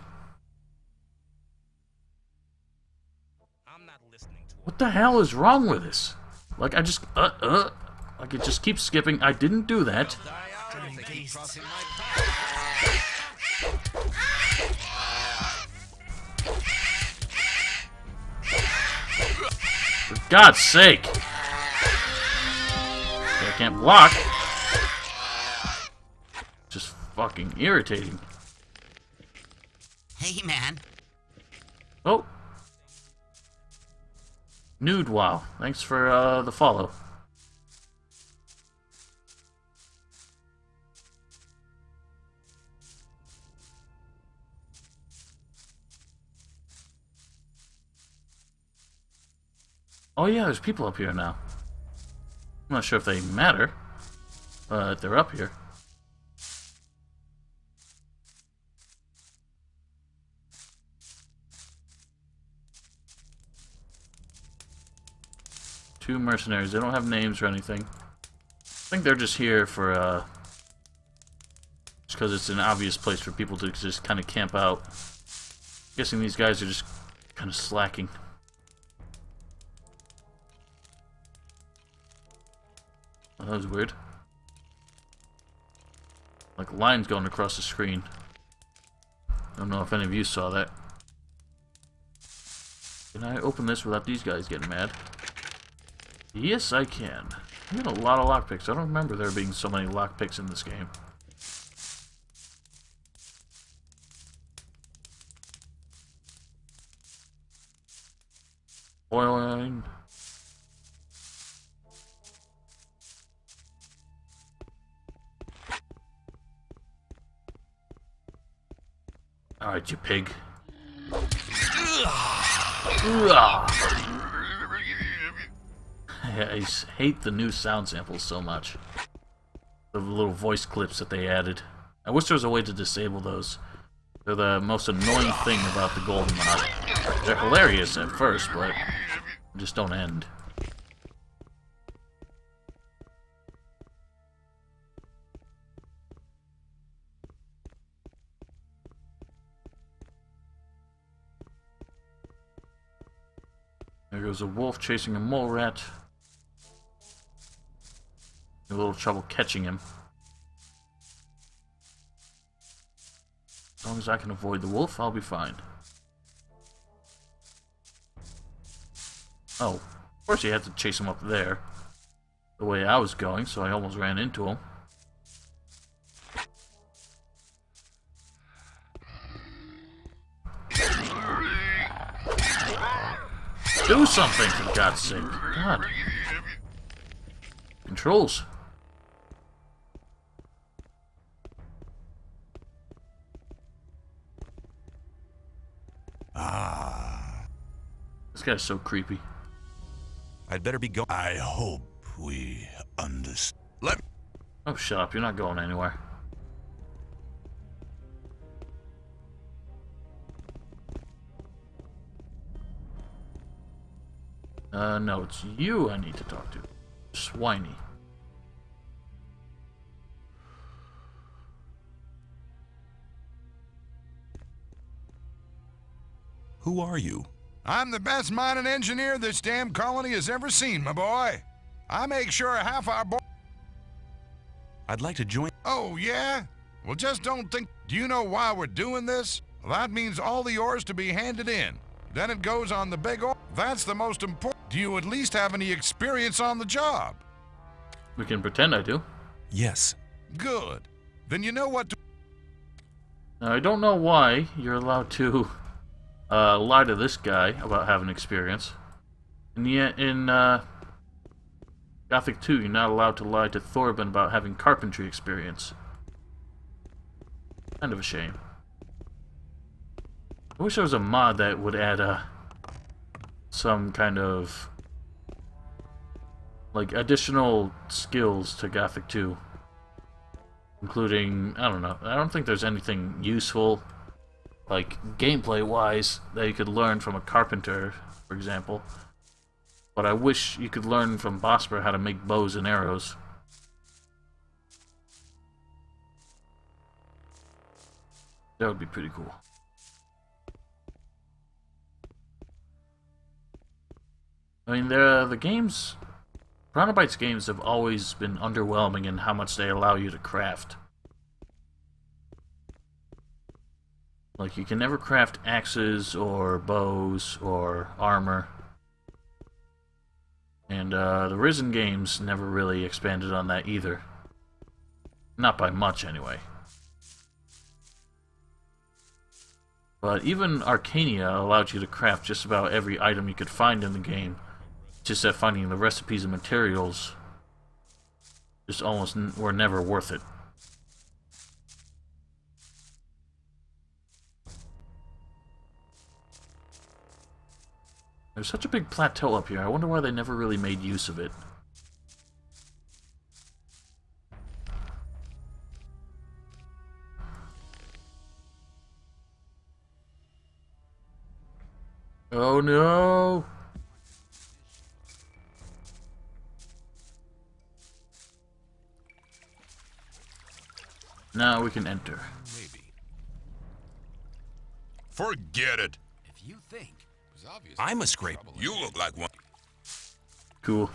[SPEAKER 1] What the hell is wrong with this? Like, I just, like, it just keeps skipping. I didn't do that. For God's sake! I can't block. Just fucking irritating.
[SPEAKER 6] Hey, man.
[SPEAKER 1] Oh. Nude wow. Thanks for the follow. Oh yeah, there's people up here now. I'm not sure if they matter, but they're up here. Two mercenaries. They don't have names or anything. I think they're just here for, just because it's an obvious place for people to just kind of camp out. I'm guessing these guys are just kind of slacking. Oh, that was weird. Like lines going across the screen. I don't know if any of you saw that. Can I open this without these guys getting mad? Yes, I can. I got a lot of lockpicks. I don't remember there being so many lockpicks in this game. Oil line. Alright, you pig. I hate the new sound samples so much. The little voice clips that they added. I wish there was a way to disable those. They're the most annoying thing about the Golden mod. They're hilarious at first, but just don't end. There goes a wolf chasing a mole rat. A little trouble catching him. As long as I can avoid the wolf, I'll be fine. Oh, of course you had to chase him up there. The way I was going, so I almost ran into him. Do something, for God's sake. God. Controls. This guy's so creepy.
[SPEAKER 2] I'd better be going.
[SPEAKER 5] I hope we understand.
[SPEAKER 1] Oh, shut up. You're not going anywhere. No, it's you I need to talk to. Swiney.
[SPEAKER 2] Who are you?
[SPEAKER 5] I'm the best mining engineer this damn colony has ever seen, my boy. I make sure half our
[SPEAKER 2] I'd like to join.
[SPEAKER 5] Oh, yeah? Well, just don't think... Do you know why we're doing this? Well, that means all the ores to be handed in. Then it goes on the big ore. That's the most important. Do you at least have any experience on the job?
[SPEAKER 1] We can pretend I do.
[SPEAKER 2] Yes.
[SPEAKER 5] Good. Then you know what to...
[SPEAKER 1] Now, I don't know why you're allowed to lie to this guy about having experience. And yet in Gothic 2, you're not allowed to lie to Thorben about having carpentry experience. Kind of a shame. I wish there was a mod that would add some kind of like additional skills to Gothic 2. Including, I don't know, I don't think there's anything useful, like gameplay-wise, that you could learn from a carpenter, for example. But I wish you could learn from Bosper how to make bows and arrows. That would be pretty cool. I mean, the games... Chronobyte's games have always been underwhelming in how much they allow you to craft. Like, you can never craft axes or bows or armor. And the Risen games never really expanded on that either. Not by much, anyway. But even Arcania allowed you to craft just about every item you could find in the game. Just that finding the recipes and materials just almost were never worth it. There's such a big plateau up here. I wonder why they never really made use of it. Oh no! Now we can enter.
[SPEAKER 4] Maybe.
[SPEAKER 5] Forget it.
[SPEAKER 4] If you think. It was obvious.
[SPEAKER 2] I'm a scrape.
[SPEAKER 5] You look like one.
[SPEAKER 1] Cool.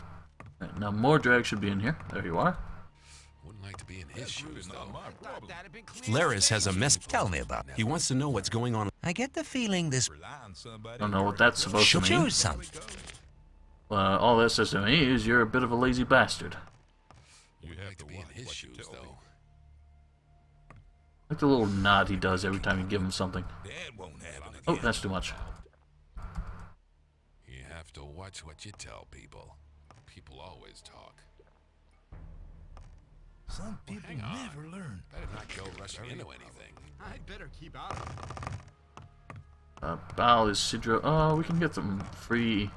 [SPEAKER 1] Right, now more drag should be in here. There you are.
[SPEAKER 4] Wouldn't like to be in his shoes, though.
[SPEAKER 2] Laris has a mess.
[SPEAKER 7] Tell me about it.
[SPEAKER 2] He wants to know what's going on.
[SPEAKER 7] I get the feeling this
[SPEAKER 1] Don't know what that's supposed to
[SPEAKER 7] should
[SPEAKER 1] mean.
[SPEAKER 7] choose something.
[SPEAKER 1] All that says to me is you're a bit of a lazy bastard.
[SPEAKER 4] You have to be in his shoes, though.
[SPEAKER 1] Like the little nod he does every time you give him something.
[SPEAKER 5] That won't happen again.
[SPEAKER 1] Oh, that's too much.
[SPEAKER 4] You have to watch what you tell people. People always talk. Some people never learn. Better not go rushing into anything. I'd better keep out of it.
[SPEAKER 1] Bal is Sidra. Oh, we can get some free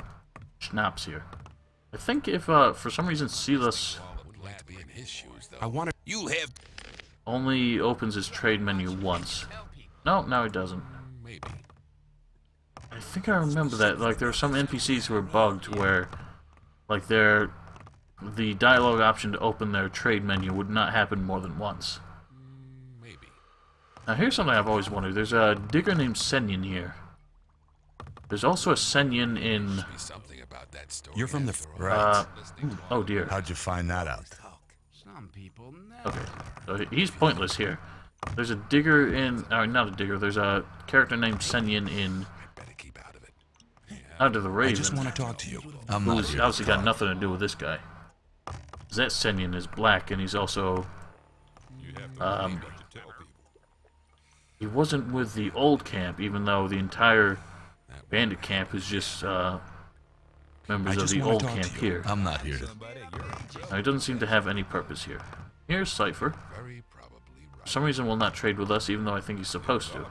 [SPEAKER 1] schnapps here. I think if, for some reason, Silas
[SPEAKER 4] Wouldn't like to be in his shoes, though.
[SPEAKER 2] I want to.
[SPEAKER 5] You'll have...
[SPEAKER 1] only opens his trade menu once. No, now he doesn't.
[SPEAKER 4] Maybe.
[SPEAKER 1] I think I remember that. Like, there were some NPCs who were bugged where, like, the dialogue option to open their trade menu would not happen more than once.
[SPEAKER 4] Maybe.
[SPEAKER 1] Now, here's something I've always wondered. There's a digger named Senyan here. There's also a Senyan in...
[SPEAKER 4] Be something about that story.
[SPEAKER 2] You're from the.
[SPEAKER 5] Right.
[SPEAKER 1] oh dear.
[SPEAKER 5] How'd you find that out?
[SPEAKER 3] Some people never.
[SPEAKER 1] Okay, so he's pointless here. There's a digger in... not a digger. There's a character named Senyan in
[SPEAKER 4] Better keep out of it.
[SPEAKER 1] Under the Raven.
[SPEAKER 2] I just want to talk to you.
[SPEAKER 5] I'm not
[SPEAKER 1] Who's
[SPEAKER 5] here.
[SPEAKER 1] obviously got nothing to do with this guy. That Senyan is black, and he's also... he wasn't with the old camp, even though the entire bandit camp is just members of
[SPEAKER 2] just
[SPEAKER 1] the
[SPEAKER 2] wanna
[SPEAKER 1] old
[SPEAKER 2] talk to
[SPEAKER 1] camp
[SPEAKER 2] you.
[SPEAKER 1] here.
[SPEAKER 5] I'm not here to...
[SPEAKER 1] Now, he doesn't seem to have any purpose here. Here's Cypher.
[SPEAKER 4] Very probably
[SPEAKER 1] For
[SPEAKER 4] right.
[SPEAKER 1] some reason will not trade with us, even though I think he's supposed to.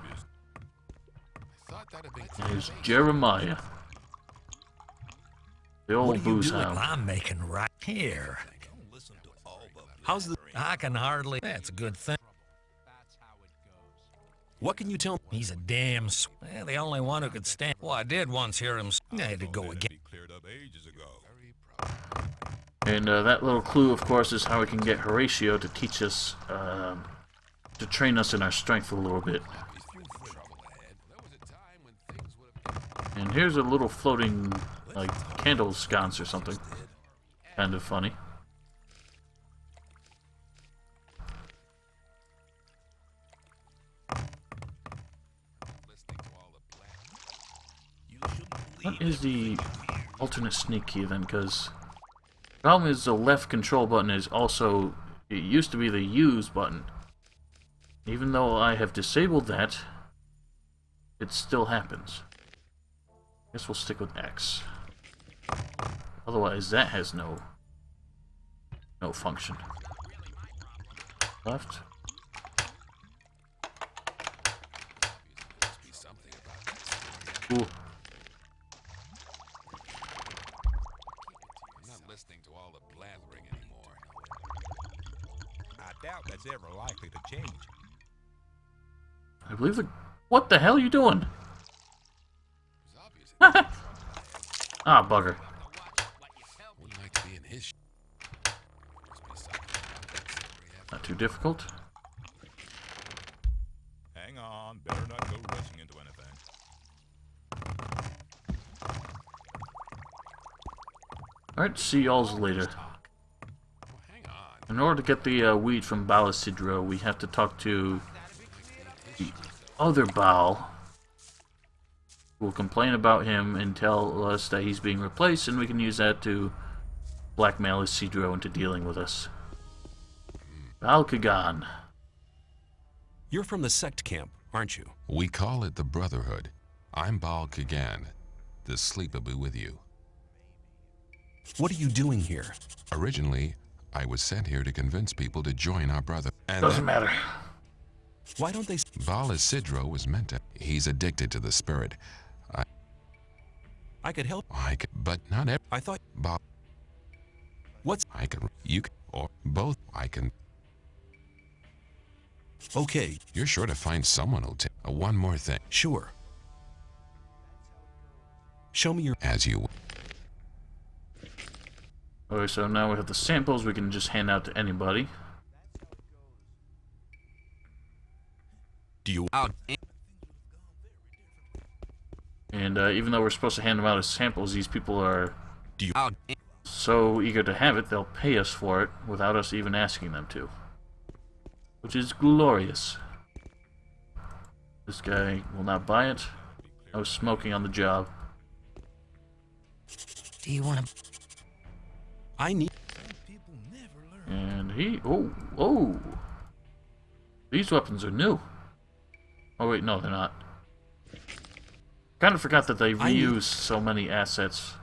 [SPEAKER 4] Thought that'd be
[SPEAKER 1] And here's Jeremiah. The old booze hound.
[SPEAKER 10] I'm making right here.
[SPEAKER 2] How's the?
[SPEAKER 10] I can hardly. That's a good thing.
[SPEAKER 2] What can you tell me?
[SPEAKER 10] He's a damn. The only one who could stand. Well, I did once hear him. I had to go again.
[SPEAKER 1] And that little clue, of course, is how we can get Horatio to teach us, to train us in our strength a little bit. And here's a little floating, like, candle sconce or something. Kind of funny. What is the alternate sneak key then? Because Problem is the left control button is also, it used to be the use button. Even though I have disabled that, it still happens. Guess we'll stick with X. Otherwise that has no function. Left. Ooh.
[SPEAKER 4] I'm not listening to all the blathering anymore. I doubt that's ever likely to change.
[SPEAKER 1] I believe the... What the hell are you doing? Ah, bugger.
[SPEAKER 4] Wouldn't like to be in his
[SPEAKER 1] Not too difficult.
[SPEAKER 4] Hang on, better not go rushing into anything.
[SPEAKER 1] Alright, see y'all's later. In order to get the weed from Baal Sidro, we have to talk to the other Baal, who will complain about him and tell us that he's being replaced, and we can use that to blackmail Isidro into dealing with us. Baal Kagan.
[SPEAKER 9] You're from the sect camp, aren't you?
[SPEAKER 11] We call it the Brotherhood. I'm Baal Kagan. The sleep will be with you.
[SPEAKER 9] What are you doing here?
[SPEAKER 11] Originally, I was sent here to convince people to join our brother. And
[SPEAKER 1] Doesn't matter.
[SPEAKER 9] Why don't they...
[SPEAKER 11] Baal Isidro was meant to. He's addicted to the spirit.
[SPEAKER 9] I could help.
[SPEAKER 11] But not every.
[SPEAKER 9] I thought...
[SPEAKER 11] Baal.
[SPEAKER 9] What's...
[SPEAKER 11] I can. You can. Or both. I can.
[SPEAKER 9] Okay.
[SPEAKER 11] You're sure to find someone who'll take. One more thing.
[SPEAKER 9] Sure. Show me your...
[SPEAKER 11] As you.
[SPEAKER 1] Okay, so now we have the samples we can just hand out to anybody.
[SPEAKER 9] Do you...
[SPEAKER 1] And even though we're supposed to hand them out as samples, these people are
[SPEAKER 9] Do you...
[SPEAKER 1] so eager to have it, they'll pay us for it without us even asking them to. Which is glorious. This guy will not buy it. I was smoking on the job.
[SPEAKER 6] Do you want to...
[SPEAKER 9] I need...
[SPEAKER 1] And he... Oh! These weapons are new. Oh wait, no, they're not. Kind of forgot that they reuse so many assets.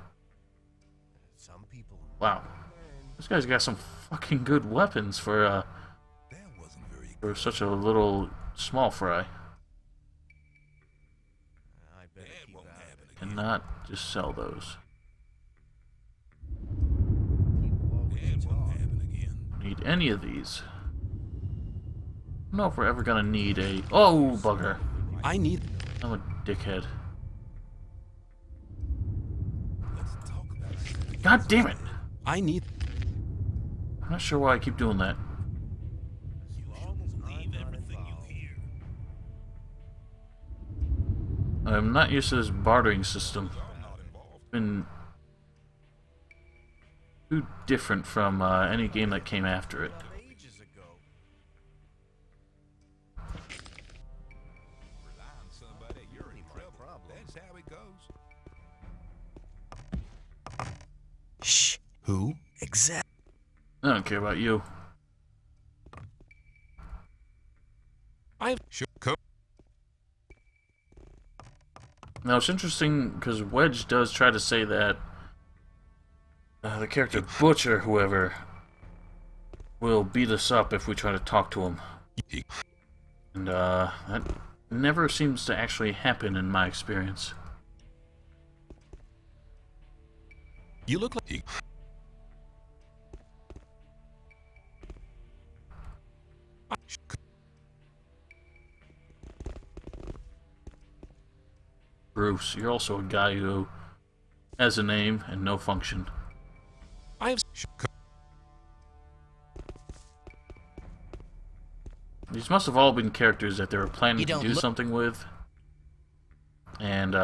[SPEAKER 1] Wow. This guy's got some fucking good weapons for such a little small fry. Cannot just sell those. Need any of these. I don't know if we're ever gonna need a... Oh, bugger.
[SPEAKER 9] I need...
[SPEAKER 1] I'm a dickhead. God damn it!
[SPEAKER 9] I need...
[SPEAKER 1] I'm not sure why I keep doing that. I'm not used to this bartering system. It's been too different from any game that came after it.
[SPEAKER 9] Shh. Who? Exact.
[SPEAKER 1] I don't care about you.
[SPEAKER 9] I...
[SPEAKER 11] Sure.
[SPEAKER 1] Now it's interesting because Wedge does try to say that the character Butcher, whoever, will beat us up if we try to talk to him. And that never seems to actually happen in my experience.
[SPEAKER 9] You look like...
[SPEAKER 1] Bruce, you're also a guy who has a name and no function.
[SPEAKER 9] I've...
[SPEAKER 1] These must have all been characters that they were planning to
[SPEAKER 6] don't
[SPEAKER 1] do
[SPEAKER 6] look-
[SPEAKER 1] something with. And,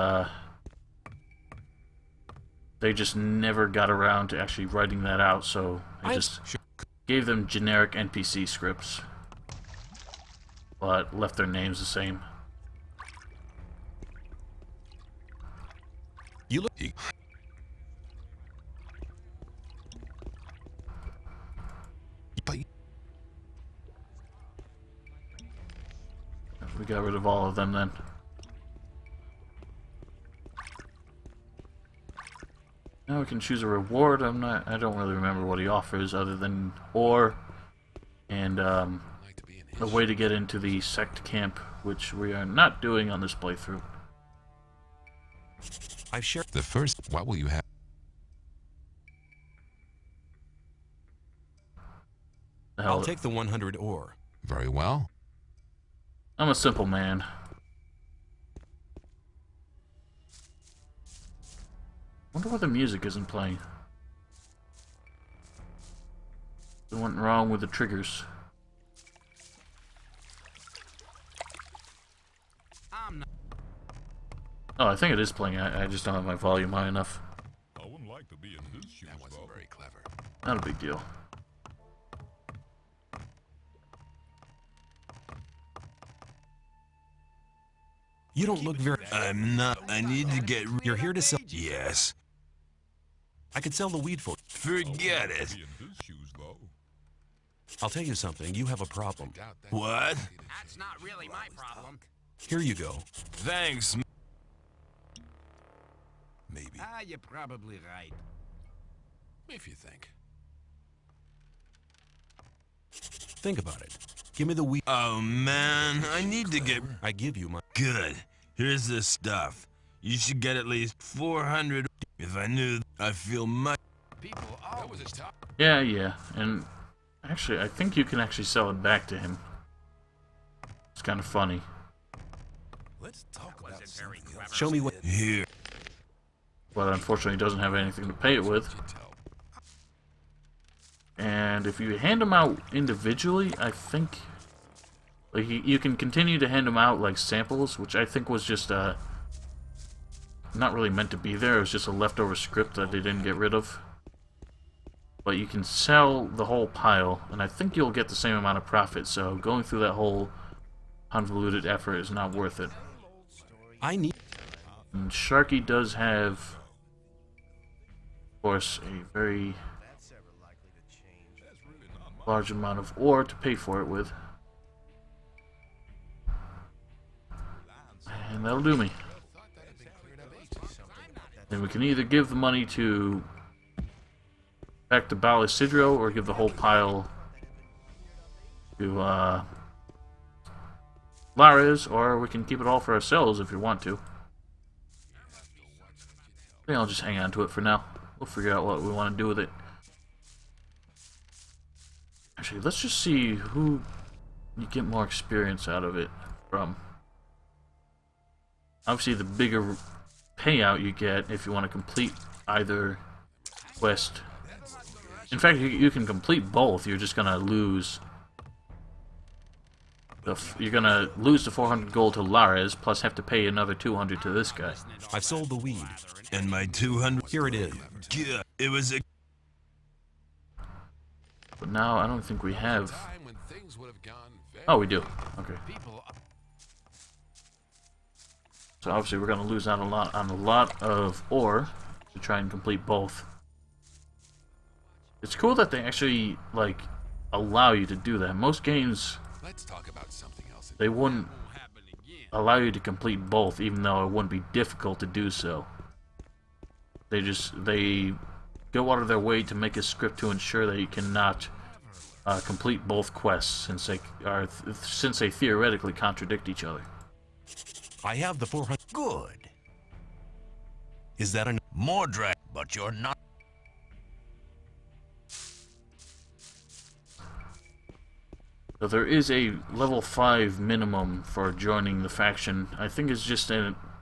[SPEAKER 1] they just never got around to actually writing that out, so they just gave them generic NPC scripts. But left their names the same.
[SPEAKER 9] You look...
[SPEAKER 1] of all of them then. Now we can choose a reward. I don't really remember what he offers other than ore and a way to get into the sect camp, which we are not doing on this playthrough.
[SPEAKER 11] I've shared the first. What will you have?
[SPEAKER 2] I'll take the 100 ore.
[SPEAKER 11] Very well.
[SPEAKER 1] I'm a simple man. Wonder why the music isn't playing. What went wrong with the triggers? Oh, I think it is playing. I just don't have my volume high enough.
[SPEAKER 5] I wouldn't like to be in his shoes. That wasn't very clever.
[SPEAKER 1] Not a big deal.
[SPEAKER 2] You don't look very...
[SPEAKER 7] I'm not. I need to get.
[SPEAKER 2] You're here to sell...
[SPEAKER 7] Yes.
[SPEAKER 2] I could sell the weed for...
[SPEAKER 7] Forget it.
[SPEAKER 5] Be in his shoes, though.
[SPEAKER 2] I'll tell you something. You have a problem.
[SPEAKER 7] What?
[SPEAKER 3] That's not really my problem.
[SPEAKER 2] Here you go.
[SPEAKER 7] Thanks.
[SPEAKER 11] Maybe.
[SPEAKER 3] You're probably right.
[SPEAKER 11] If you think.
[SPEAKER 2] Think about it. Give me the weed.
[SPEAKER 7] Oh man, I need to get.
[SPEAKER 2] I give you my...
[SPEAKER 7] Good. Here's the stuff. You should get at least 400. If I knew, I feel much.
[SPEAKER 3] People always talk.
[SPEAKER 1] Yeah, and actually, I think you can actually sell it back to him. It's kind of funny.
[SPEAKER 11] Let's talk about something else.
[SPEAKER 2] Show me what...
[SPEAKER 7] Here.
[SPEAKER 1] But unfortunately, he doesn't have anything to pay it with. And if you hand them out individually, I think like you can continue to hand them out like samples, which I think was just not really meant to be there. It was just a leftover script that they didn't get rid of. But you can sell the whole pile, and I think you'll get the same amount of profit. So going through that whole convoluted effort is not worth it.
[SPEAKER 2] I need...
[SPEAKER 1] And Sharky does have, of course, a very large amount of ore to pay for it with. And that'll do me. And we can either give the money to back to Bal Isidro or give the whole pile to Lares, or we can keep it all for ourselves if you want to. I think I'll just hang on to it for now. We'll figure out what we want to do with it. Actually, let's just see who you get more experience out of it from. Obviously, the bigger payout you get if you want to complete either quest. In fact, you can complete both. You're just gonna lose. You're gonna lose the 400 gold to Lares, plus have to pay another 200 to this guy.
[SPEAKER 2] I've sold the weed.
[SPEAKER 7] And my 200.
[SPEAKER 2] Here it is.
[SPEAKER 7] Yeah, it was a.
[SPEAKER 1] But now I don't think we have. Oh, we do. Okay. So obviously we're gonna lose out on a lot of ore to try and complete both. It's cool that they actually like allow you to do that. Most games,
[SPEAKER 11] Let's talk about something else.
[SPEAKER 1] they wouldn't allow you to complete both, even though it wouldn't be difficult to do so. They go out of their way to make a script to ensure that you cannot complete both quests, since they theoretically contradict each other.
[SPEAKER 2] I have the 400...
[SPEAKER 7] Good.
[SPEAKER 2] Is that enough?
[SPEAKER 7] More drag, but you're not.
[SPEAKER 1] So there is a level 5 minimum for joining the faction. I think it's just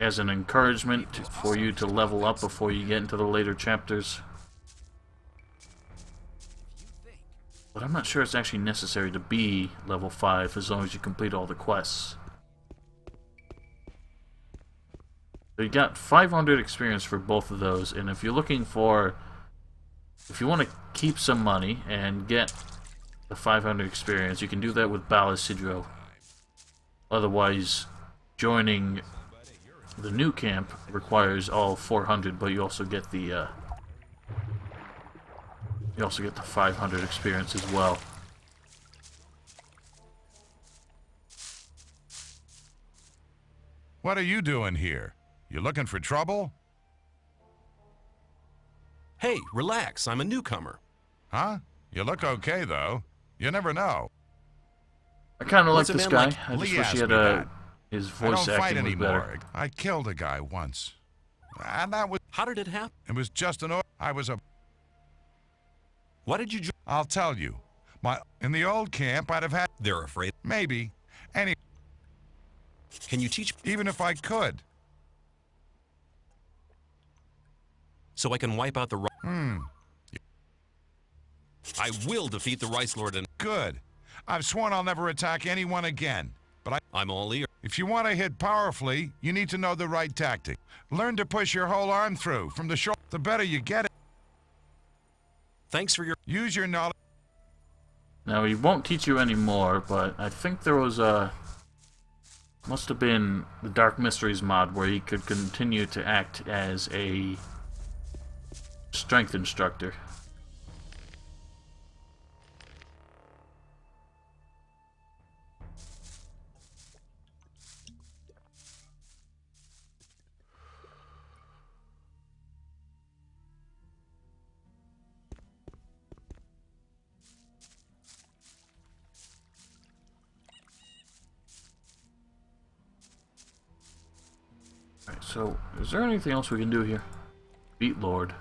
[SPEAKER 1] as an encouragement for you to level up before you get into the later chapters. But I'm not sure it's actually necessary to be level 5 as long as you complete all the quests. So you got 500 experience for both of those, and if you're looking for... If you want to keep some money and get the 500 experience, you can do that with Bal Isidro. Otherwise, joining the new camp requires all 400, but you also get the 500 experience as well.
[SPEAKER 5] What are you doing here? You looking for trouble?
[SPEAKER 2] Hey, relax. I'm a newcomer.
[SPEAKER 5] Huh? You look okay, though. You never know.
[SPEAKER 1] I kind of like
[SPEAKER 2] What's a
[SPEAKER 1] this
[SPEAKER 2] man
[SPEAKER 1] guy.
[SPEAKER 2] like-
[SPEAKER 1] I just
[SPEAKER 5] Lee
[SPEAKER 1] wish
[SPEAKER 5] asked
[SPEAKER 1] he had
[SPEAKER 5] me that.
[SPEAKER 1] his
[SPEAKER 5] I don't
[SPEAKER 1] voice
[SPEAKER 5] fight
[SPEAKER 1] acting was
[SPEAKER 5] anymore.
[SPEAKER 1] better.
[SPEAKER 5] I killed a guy once. And that was...
[SPEAKER 2] How did it happen?
[SPEAKER 5] It was just an... I was a...
[SPEAKER 2] Why did you join?
[SPEAKER 5] I'll tell you. In the old camp, I'd have had...
[SPEAKER 2] They're afraid.
[SPEAKER 5] Maybe.
[SPEAKER 2] Can you teach
[SPEAKER 5] Even if I could.
[SPEAKER 2] so I can wipe out the... I will defeat the Rice Lord and...
[SPEAKER 5] Good. I've sworn I'll never attack anyone again. But
[SPEAKER 2] I'm all ears.
[SPEAKER 5] if you want to hit powerfully, you need to know the right tactic. Learn to push your whole arm through from the shoulder. The better you get it.
[SPEAKER 2] Thanks for your...
[SPEAKER 5] Use your knowledge.
[SPEAKER 1] Now, he won't teach you anymore, but I think there was a... Must have been the Dark Mysteries mod where he could continue to act as a strength instructor. Alright, so, is there anything else we can do here? Beat Lord.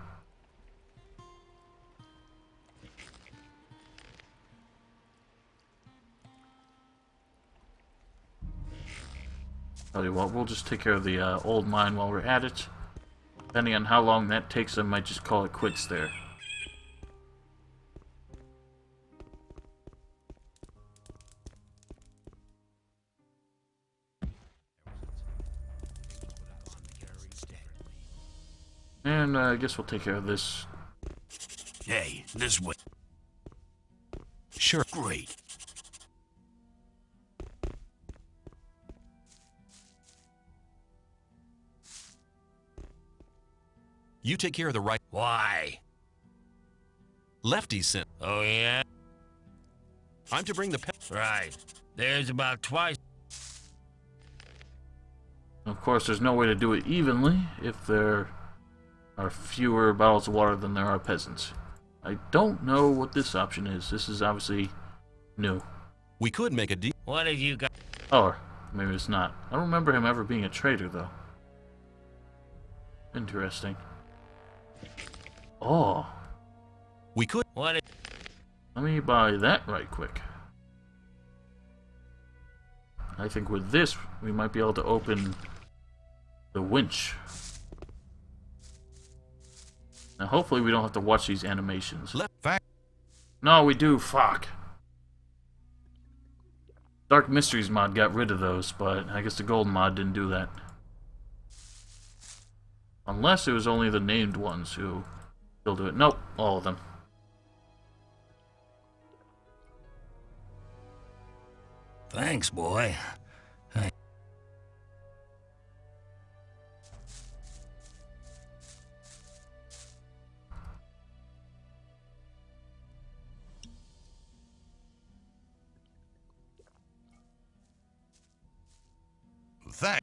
[SPEAKER 1] Tell you what, we'll just take care of the old mine while we're at it. Depending on how long that takes, I might just call it quits there. And I guess we'll take care of this.
[SPEAKER 7] Hey, this way.
[SPEAKER 2] Sure.
[SPEAKER 7] Great.
[SPEAKER 2] You take care of the right...
[SPEAKER 10] Why?
[SPEAKER 2] Lefty sent.
[SPEAKER 10] Oh, yeah?
[SPEAKER 2] I'm to bring the...
[SPEAKER 10] Right. There's about twice.
[SPEAKER 1] Of course, there's no way to do it evenly if there are fewer bottles of water than there are peasants. I don't know what this option is. This is obviously new.
[SPEAKER 2] We could make a deal.
[SPEAKER 10] What have you got?
[SPEAKER 1] Oh, maybe it's not. I don't remember him ever being a trader, though. Interesting. Oh,
[SPEAKER 2] We could...
[SPEAKER 10] What?
[SPEAKER 1] let me buy that right quick. I think with this, we might be able to open the winch. Now, hopefully we don't have to watch these animations. No, we do. Fuck. Dark Mysteries mod got rid of those, but I guess the Gold mod didn't do that. Unless it was only the named ones who still do it. Nope, all of them.
[SPEAKER 10] Thanks, boy.
[SPEAKER 5] Thanks.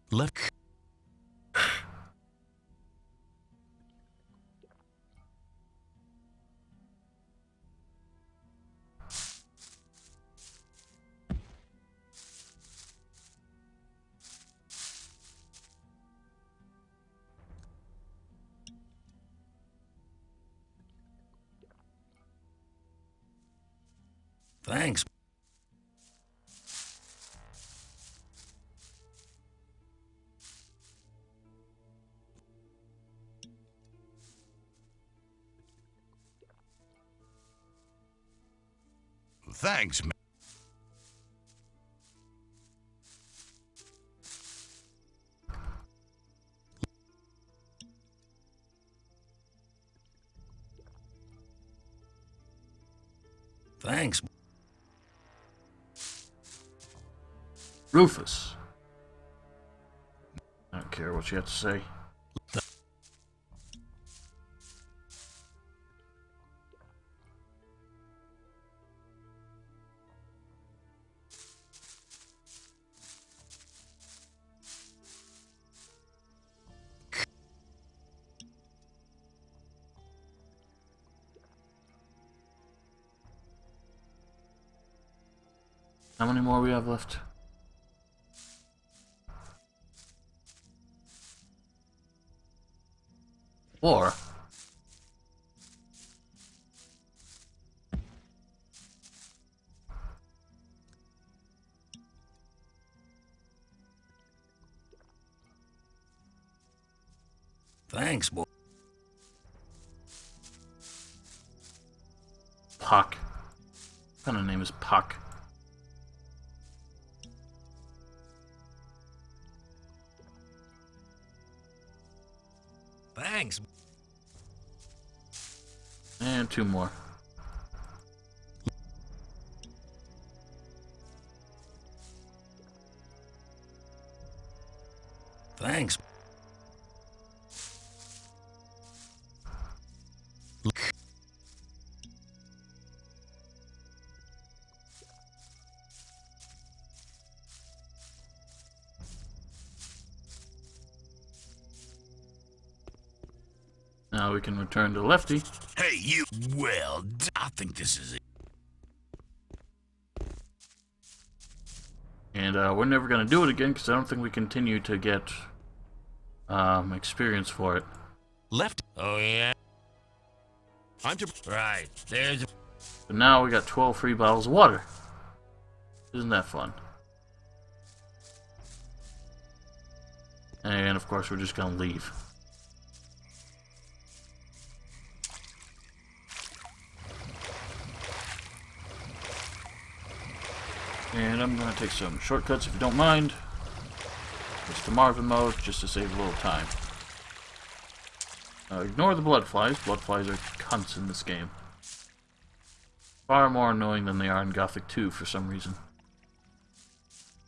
[SPEAKER 2] Left...
[SPEAKER 10] Thanks.
[SPEAKER 5] Thanks, man.
[SPEAKER 10] Thanks.
[SPEAKER 1] Rufus. I don't care what you have to say. How many more we have left? Four.
[SPEAKER 10] Thanks, boy.
[SPEAKER 1] Puck. What kind of name is Puck?
[SPEAKER 10] Thanks.
[SPEAKER 1] And two more.
[SPEAKER 10] Thanks.
[SPEAKER 1] Now we can return to Lefty.
[SPEAKER 4] Hey, you. Well, I think this is it.
[SPEAKER 1] And we're never going to do it again because I don't think we continue to get experience for it.
[SPEAKER 2] Left.
[SPEAKER 10] Oh, yeah?
[SPEAKER 2] I'm to.
[SPEAKER 10] Right. There's...
[SPEAKER 1] But now we got 12 free bottles of water. Isn't that fun? And of course we're just going to leave. And I'm going to take some shortcuts if you don't mind. It's the Marvin mode, just to save a little time. Ignore the blood flies. Blood flies are cunts in this game. Far more annoying than they are in Gothic 2 for some reason.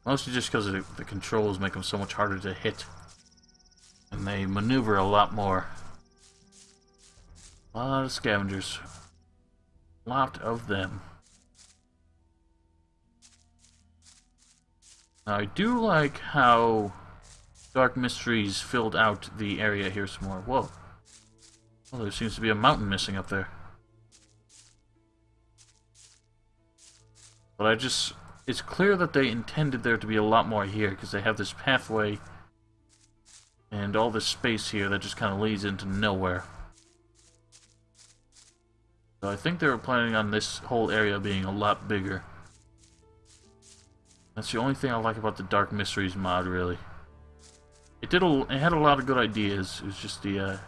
[SPEAKER 1] Mostly just because the controls make them so much harder to hit. And they maneuver a lot more. A lot of scavengers. A lot of them. I do like how Dark Mysteries filled out the area here some more. Whoa. Well, there seems to be a mountain missing up there. But it's clear that they intended there to be a lot more here, because they have this pathway and all this space here that just kind of leads into nowhere. So I think they were planning on this whole area being a lot bigger. That's the only thing I like about the Dark Mysteries mod, really. It had a lot of good ideas. It was just the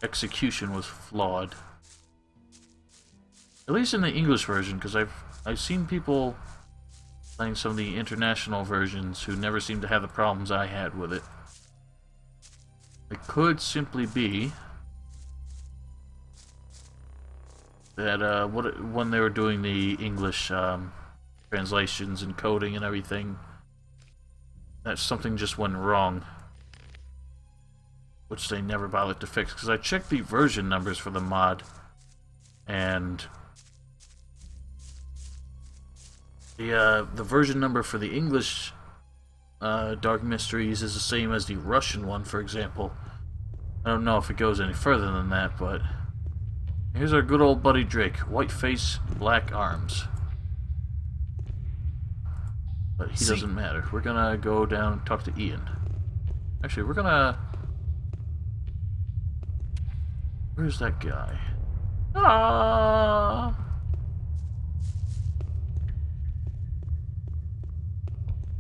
[SPEAKER 1] execution was flawed. At least in the English version, because I've seen people playing some of the international versions who never seem to have the problems I had with it. It could simply be that when they were doing the English translations and coding and everything, that something just went wrong, which they never bothered to fix. Because I checked the version numbers for the mod, and the version number for the English Dark Mysteries is the same as the Russian one, for example. I don't know if it goes any further than that, but here's our good old buddy Drake. White face, black arms. But he doesn't matter. We're gonna go down and talk to Ian. Actually, we're gonna... Where's that guy? Ah!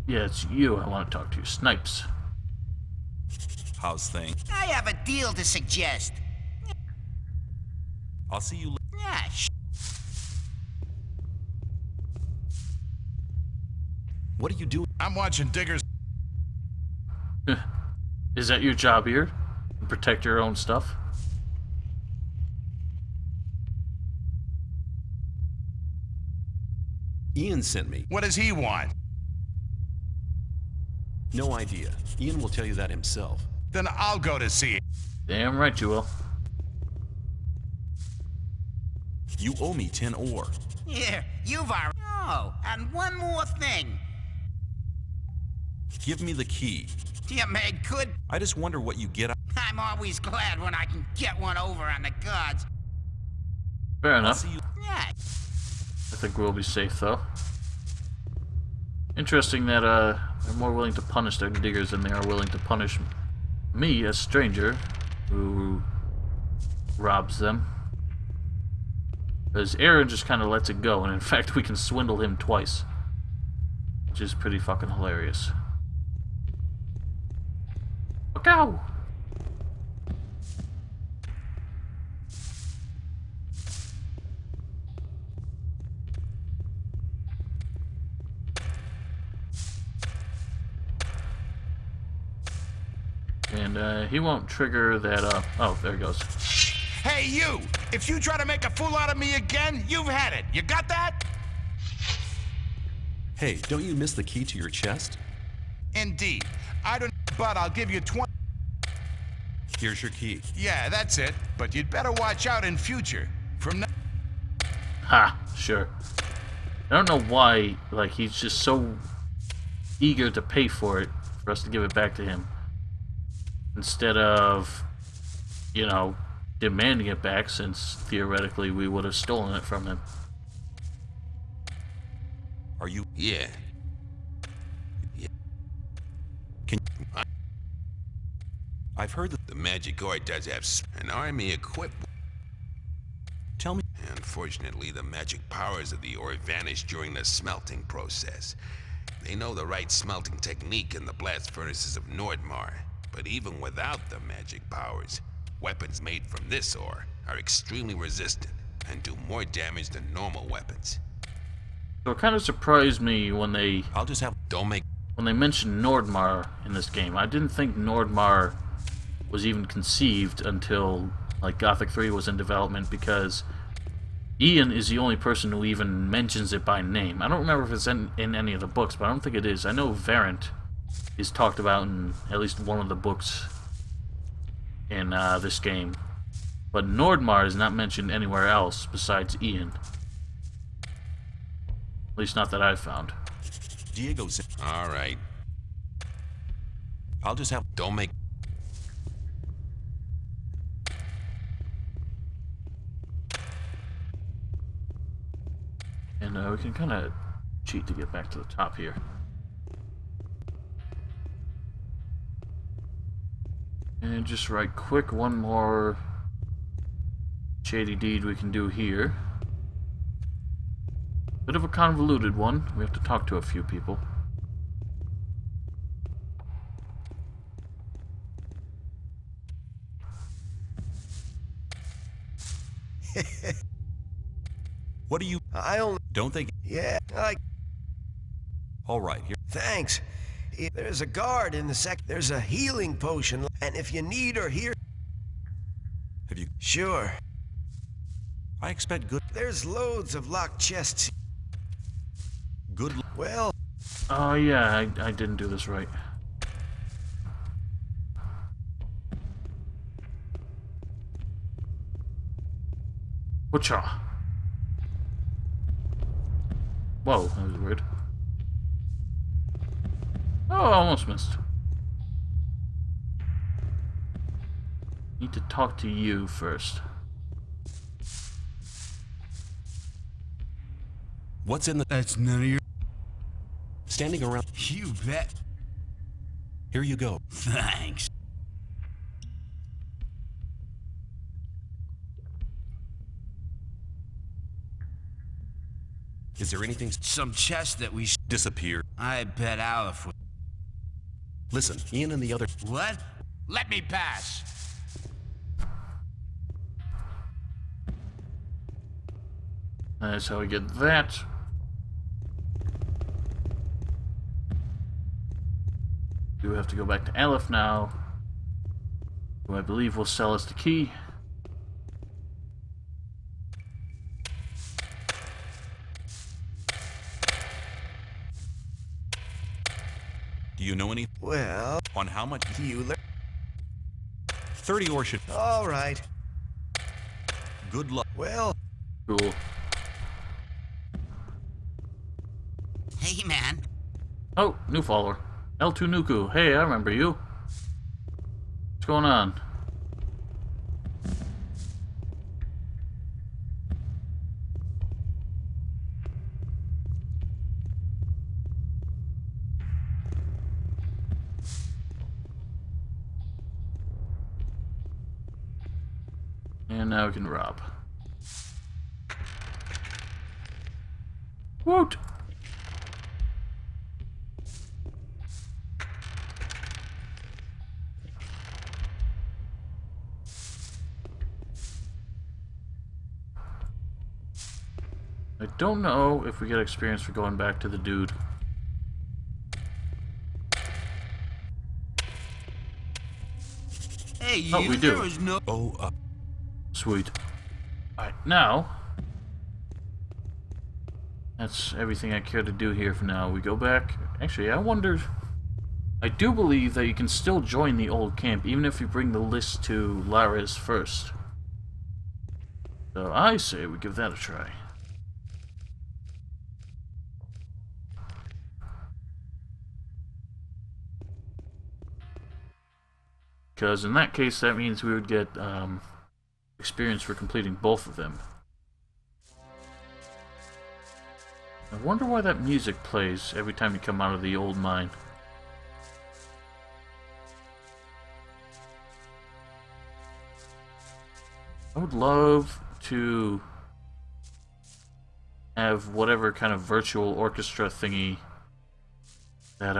[SPEAKER 1] Yeah, it's you I want to talk to. Snipes.
[SPEAKER 2] How's things?
[SPEAKER 6] I have a deal to suggest.
[SPEAKER 2] I'll see you later.
[SPEAKER 6] Yeah,
[SPEAKER 2] What are you doing?
[SPEAKER 5] I'm watching Diggers.
[SPEAKER 1] Is that your job here? Protect your own stuff?
[SPEAKER 12] Ian sent me.
[SPEAKER 5] What does he want?
[SPEAKER 12] No idea. Ian will tell you that himself.
[SPEAKER 5] Then I'll go to see it.
[SPEAKER 1] Damn right you will.
[SPEAKER 12] You owe me 10 ore.
[SPEAKER 6] Here, you've already... Oh, and one more thing.
[SPEAKER 12] Give me the key.
[SPEAKER 6] You made good...
[SPEAKER 12] I just wonder what you get out.
[SPEAKER 6] I'm always glad when I can get one over on the gods.
[SPEAKER 1] Fair enough.
[SPEAKER 12] See you.
[SPEAKER 6] Yeah.
[SPEAKER 1] I think we'll be safe, though. Interesting that they're more willing to punish their diggers than they are willing to punish me, a stranger, who robs them. Because Aaron just kind of lets it go, and in fact we can swindle him twice. Which is pretty fucking hilarious. Look out! And he won't trigger that, oh, there he goes.
[SPEAKER 5] Hey, you! If you try to make a fool out of me again, you've had it. You got that?
[SPEAKER 12] Hey, don't you miss the key to your chest?
[SPEAKER 5] Indeed. I don't, but I'll give you 20.
[SPEAKER 12] Here's your key.
[SPEAKER 5] Yeah, that's it. But you'd better watch out in future. From now.
[SPEAKER 1] Ha, sure. I don't know why, like, he's just so eager to pay for it, for us to give it back to him. Instead of, you know, demanding it back, since theoretically we would have stolen it from him.
[SPEAKER 12] Are you?
[SPEAKER 7] Yeah.
[SPEAKER 12] Can I've heard that
[SPEAKER 7] The magic ore does have an army equipped.
[SPEAKER 12] Tell me.
[SPEAKER 7] Unfortunately, the magic powers of the ore vanished during the smelting process. They know the right smelting technique in the blast furnaces of Nordmar, but even without the magic powers, weapons made from this ore are extremely resistant and do more damage than normal weapons.
[SPEAKER 1] So it kind of surprised me when they
[SPEAKER 12] I'll just have.
[SPEAKER 7] Don't make.
[SPEAKER 1] when they mentioned Nordmar in this game. I didn't think Nordmar was even conceived until like Gothic 3 was in development, because Ian is the only person who even mentions it by name. I don't remember if it's in any of the books, but I don't think it is. I know Varant is talked about in at least one of the books in this game, but Nordmar is not mentioned anywhere else besides Ian. At least not that I've found.
[SPEAKER 12] Diego said.
[SPEAKER 7] All right.
[SPEAKER 12] I'll just have.
[SPEAKER 7] Don't make.
[SPEAKER 1] And we can kind of cheat to get back to the top here. And just right quick, one more shady deed we can do here. Bit of a convoluted one. We have to talk to a few people.
[SPEAKER 12] What do you?
[SPEAKER 8] I only...
[SPEAKER 12] Don't they?
[SPEAKER 8] Yeah,
[SPEAKER 12] All right. Here.
[SPEAKER 8] Thanks. There's a guard in the there's a healing potion, and if you need or hear...
[SPEAKER 12] Have you?
[SPEAKER 8] Sure.
[SPEAKER 12] I expect good.
[SPEAKER 8] There's loads of locked chests.
[SPEAKER 12] Good.
[SPEAKER 8] Well...
[SPEAKER 1] Oh yeah, I didn't do this right. Whatcha? Whoa, that was weird. Oh, I almost missed. Need to talk to you first.
[SPEAKER 12] What's in the?
[SPEAKER 8] That's none of your...
[SPEAKER 12] Standing around.
[SPEAKER 8] You bet.
[SPEAKER 12] Here you go.
[SPEAKER 8] Thanks.
[SPEAKER 12] Is there anything?
[SPEAKER 8] Some chest that we...
[SPEAKER 12] Disappear.
[SPEAKER 8] I bet Aleph would...
[SPEAKER 12] Listen, Ian and the other.
[SPEAKER 8] What? Let me pass.
[SPEAKER 1] That's how we get that. Do have to go back to Aleph now, who I believe will sell us the key.
[SPEAKER 12] Do you know any?
[SPEAKER 8] Well...
[SPEAKER 12] On how much?
[SPEAKER 8] You...
[SPEAKER 12] 30 or should.
[SPEAKER 8] All right.
[SPEAKER 12] Good luck.
[SPEAKER 8] Well...
[SPEAKER 1] Cool.
[SPEAKER 6] Hey, man.
[SPEAKER 1] Oh, new follower. L2 Nuku. Hey, I remember you. What's going on? And now we can rob. Woot! I don't know if we get experience for going back to the dude.
[SPEAKER 3] Hey,
[SPEAKER 1] Oh, we do.
[SPEAKER 3] there was no...
[SPEAKER 1] Sweet. Alright, now... That's everything I care to do here for now. We go back... Actually, I wonder... I do believe that you can still join the old camp, even if you bring the list to Lara's first. So I say we give that a try. Because in that case, that means we would get experience for completing both of them. I wonder why that music plays every time you come out of the old mine. I would love to have whatever kind of virtual orchestra thingy that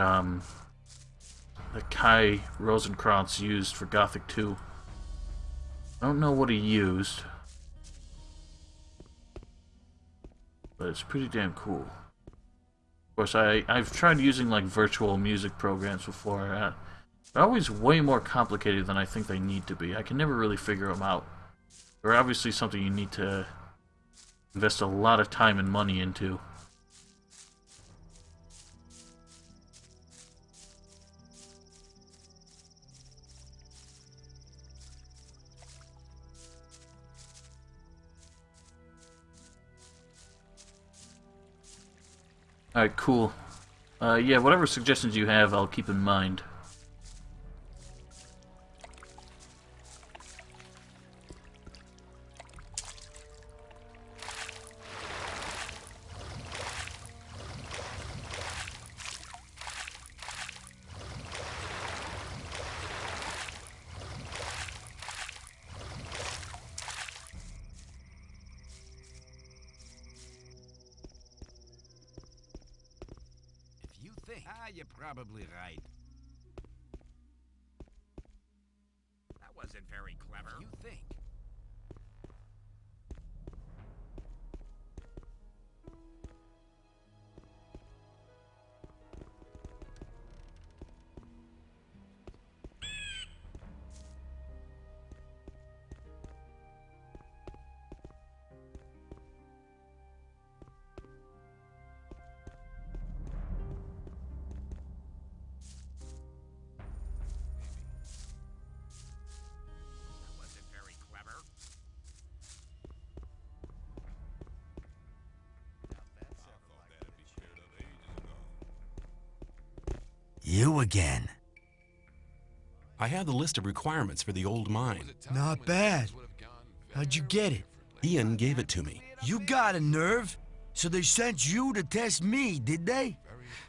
[SPEAKER 1] Kai Rosenkrantz used for Gothic 2. I don't know what he used, but it's pretty damn cool. Of course, I've tried using like virtual music programs before. They're always way more complicated than I think they need to be. I can never really figure them out. They're obviously something you need to invest a lot of time and money into. Alright, cool. Yeah, whatever suggestions you have, I'll keep in mind.
[SPEAKER 3] You're probably right. That wasn't very clever. You think?
[SPEAKER 6] You again.
[SPEAKER 12] I have the list of requirements for the old mine.
[SPEAKER 8] Not bad. How'd you get it?
[SPEAKER 12] Ian gave it to me.
[SPEAKER 8] You got a nerve? So they sent you to test me, did they?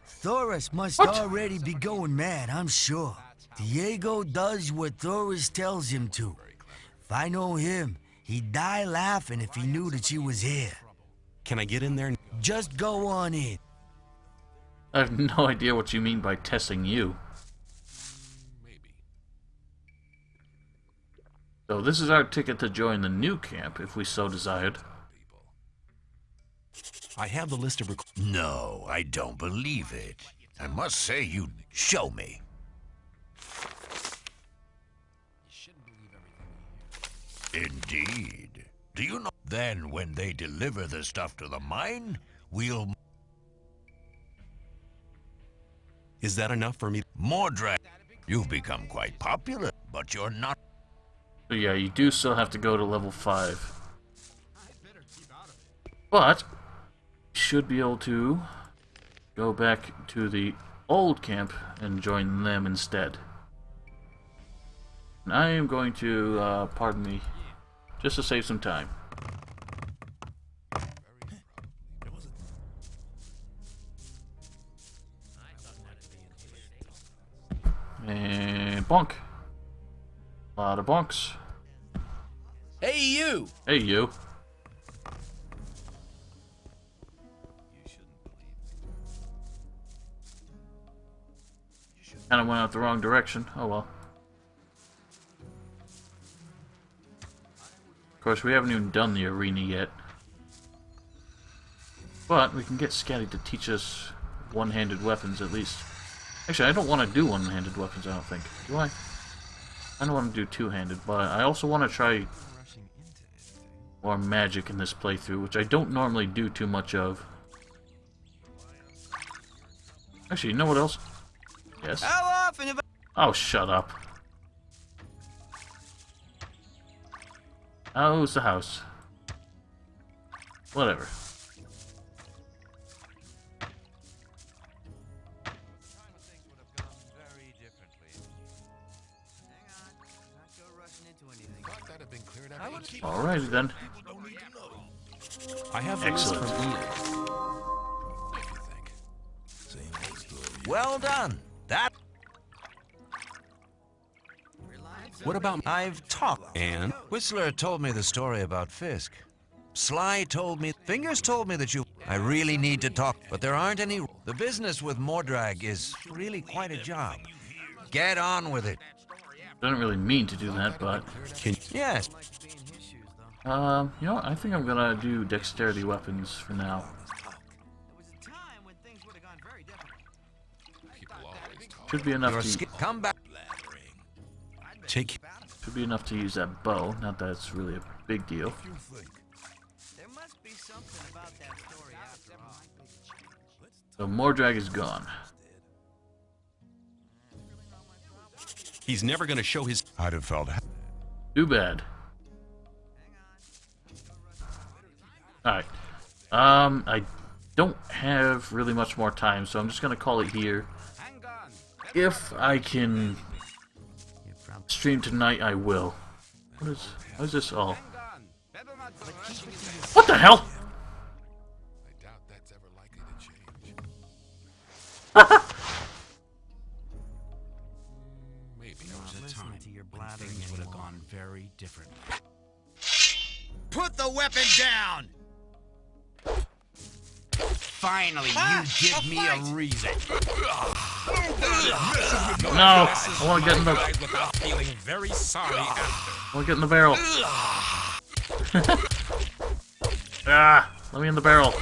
[SPEAKER 8] Thoris must already be going mad, I'm sure. Diego does what Thoris tells him to. If I know him, he'd die laughing if he knew that you was here.
[SPEAKER 12] Can I get in there?
[SPEAKER 8] Just go on in.
[SPEAKER 1] I have no idea what you mean by testing you. So this is our ticket to join the new camp, if we so desired.
[SPEAKER 12] I have the list of
[SPEAKER 7] No, I don't believe it. I must say you show me. Indeed. Do you know? Then when they deliver the stuff to the mine, we'll...
[SPEAKER 12] Is that enough for me?
[SPEAKER 7] More drag. You've become quite popular, but you're not.
[SPEAKER 1] So yeah, you do still have to go to level 5. But you should be able to go back to the old camp and join them instead. And I am going to, pardon me, just to save some time. And bonk. A lot of bonks.
[SPEAKER 4] Hey, you!
[SPEAKER 1] Hey, you. Kind of went out the wrong direction. Oh well. Of course, we haven't even done the arena yet. But we can get Scatty to teach us one-handed weapons at least. Actually, I don't want to do one-handed weapons, I don't think. Do I? I don't want to do two-handed, but I also want to try more magic in this playthrough, which I don't normally do too much of. Actually, you know what else? Yes.
[SPEAKER 8] How often have
[SPEAKER 1] Oh, shut up. How's the house? Whatever. Alrighty then.
[SPEAKER 12] I have the list
[SPEAKER 1] Excellent.
[SPEAKER 12] from Ian.
[SPEAKER 7] Well done. That.
[SPEAKER 12] What about
[SPEAKER 7] I've talked.
[SPEAKER 12] Anne?
[SPEAKER 7] Whistler told me the story about Fisk. Sly told me. Fingers told me that you. I really need to talk, but there aren't any. The business with Mordrag is really quite a job. Get on with it.
[SPEAKER 1] I didn't really mean to do that, but...
[SPEAKER 7] Yes.
[SPEAKER 1] You know what? I think I'm gonna do dexterity weapons for now. Should be enough to...
[SPEAKER 7] Come back.
[SPEAKER 12] Take.
[SPEAKER 1] Should be enough to use that bow. Not that it's really a big deal.
[SPEAKER 8] There must be something about that story after all.
[SPEAKER 1] So Mordrag is gone.
[SPEAKER 12] He's never going to show his.
[SPEAKER 5] I'd have felt.
[SPEAKER 1] Too bad. Alright. I don't have really much more time, so I'm just gonna call it here. If I can stream tonight, I will. What is this all? What the hell?
[SPEAKER 4] I doubt that's ever likely to change. Maybe.
[SPEAKER 3] There was a time when things would have gone very differently.
[SPEAKER 6] Put the weapon down!
[SPEAKER 3] Finally, you give me a reason.
[SPEAKER 1] No! I wanna get in the...
[SPEAKER 10] Without feeling very sorry after.
[SPEAKER 1] I wanna get in the barrel. Ah! Let me in the barrel.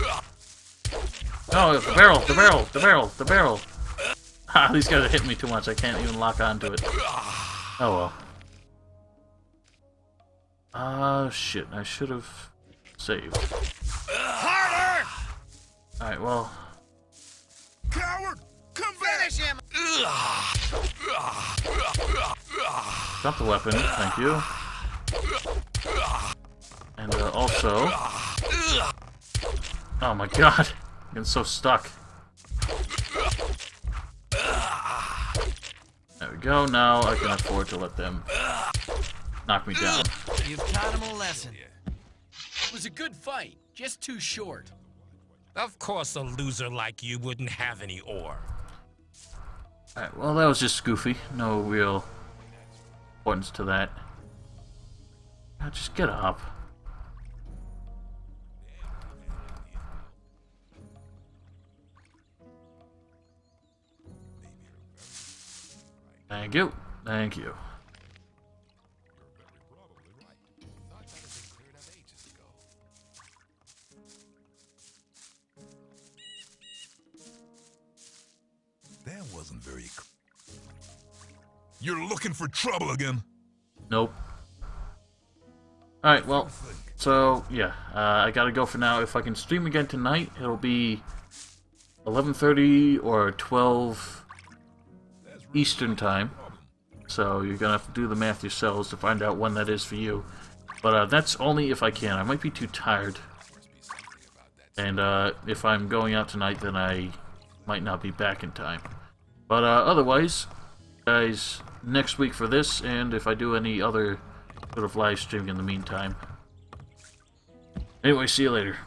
[SPEAKER 1] No, the barrel, the barrel, the barrel, the barrel. Ha! These guys are hitting me too much. I can't even lock onto it. Oh well. Shit. I should have saved.
[SPEAKER 6] Harder!
[SPEAKER 1] Alright, well.
[SPEAKER 6] Coward! Come finish him!
[SPEAKER 1] Drop the weapon, thank you. And also... Oh my god! I'm getting so stuck. There we go, now I can afford to let them knock me down.
[SPEAKER 8] You've taught him a lesson.
[SPEAKER 4] It was a good fight, just too short.
[SPEAKER 10] Of course, a loser like you wouldn't have any ore.
[SPEAKER 1] Alright, well that was just goofy. No real importance to that. Now just get up. Thank you. Thank you.
[SPEAKER 5] That wasn't very. You're looking for trouble again?
[SPEAKER 1] Nope. Alright, well, so, yeah, I gotta go for now. If I can stream again tonight, it'll be 11:30 or 12 Eastern time. So you're gonna have to do the math yourselves to find out when that is for you. But that's only if I can. I might be too tired. And if I'm going out tonight, then I might not be back in time. But otherwise, guys, next week for this, and if I do any other sort of live streaming in the meantime. Anyway, see you later.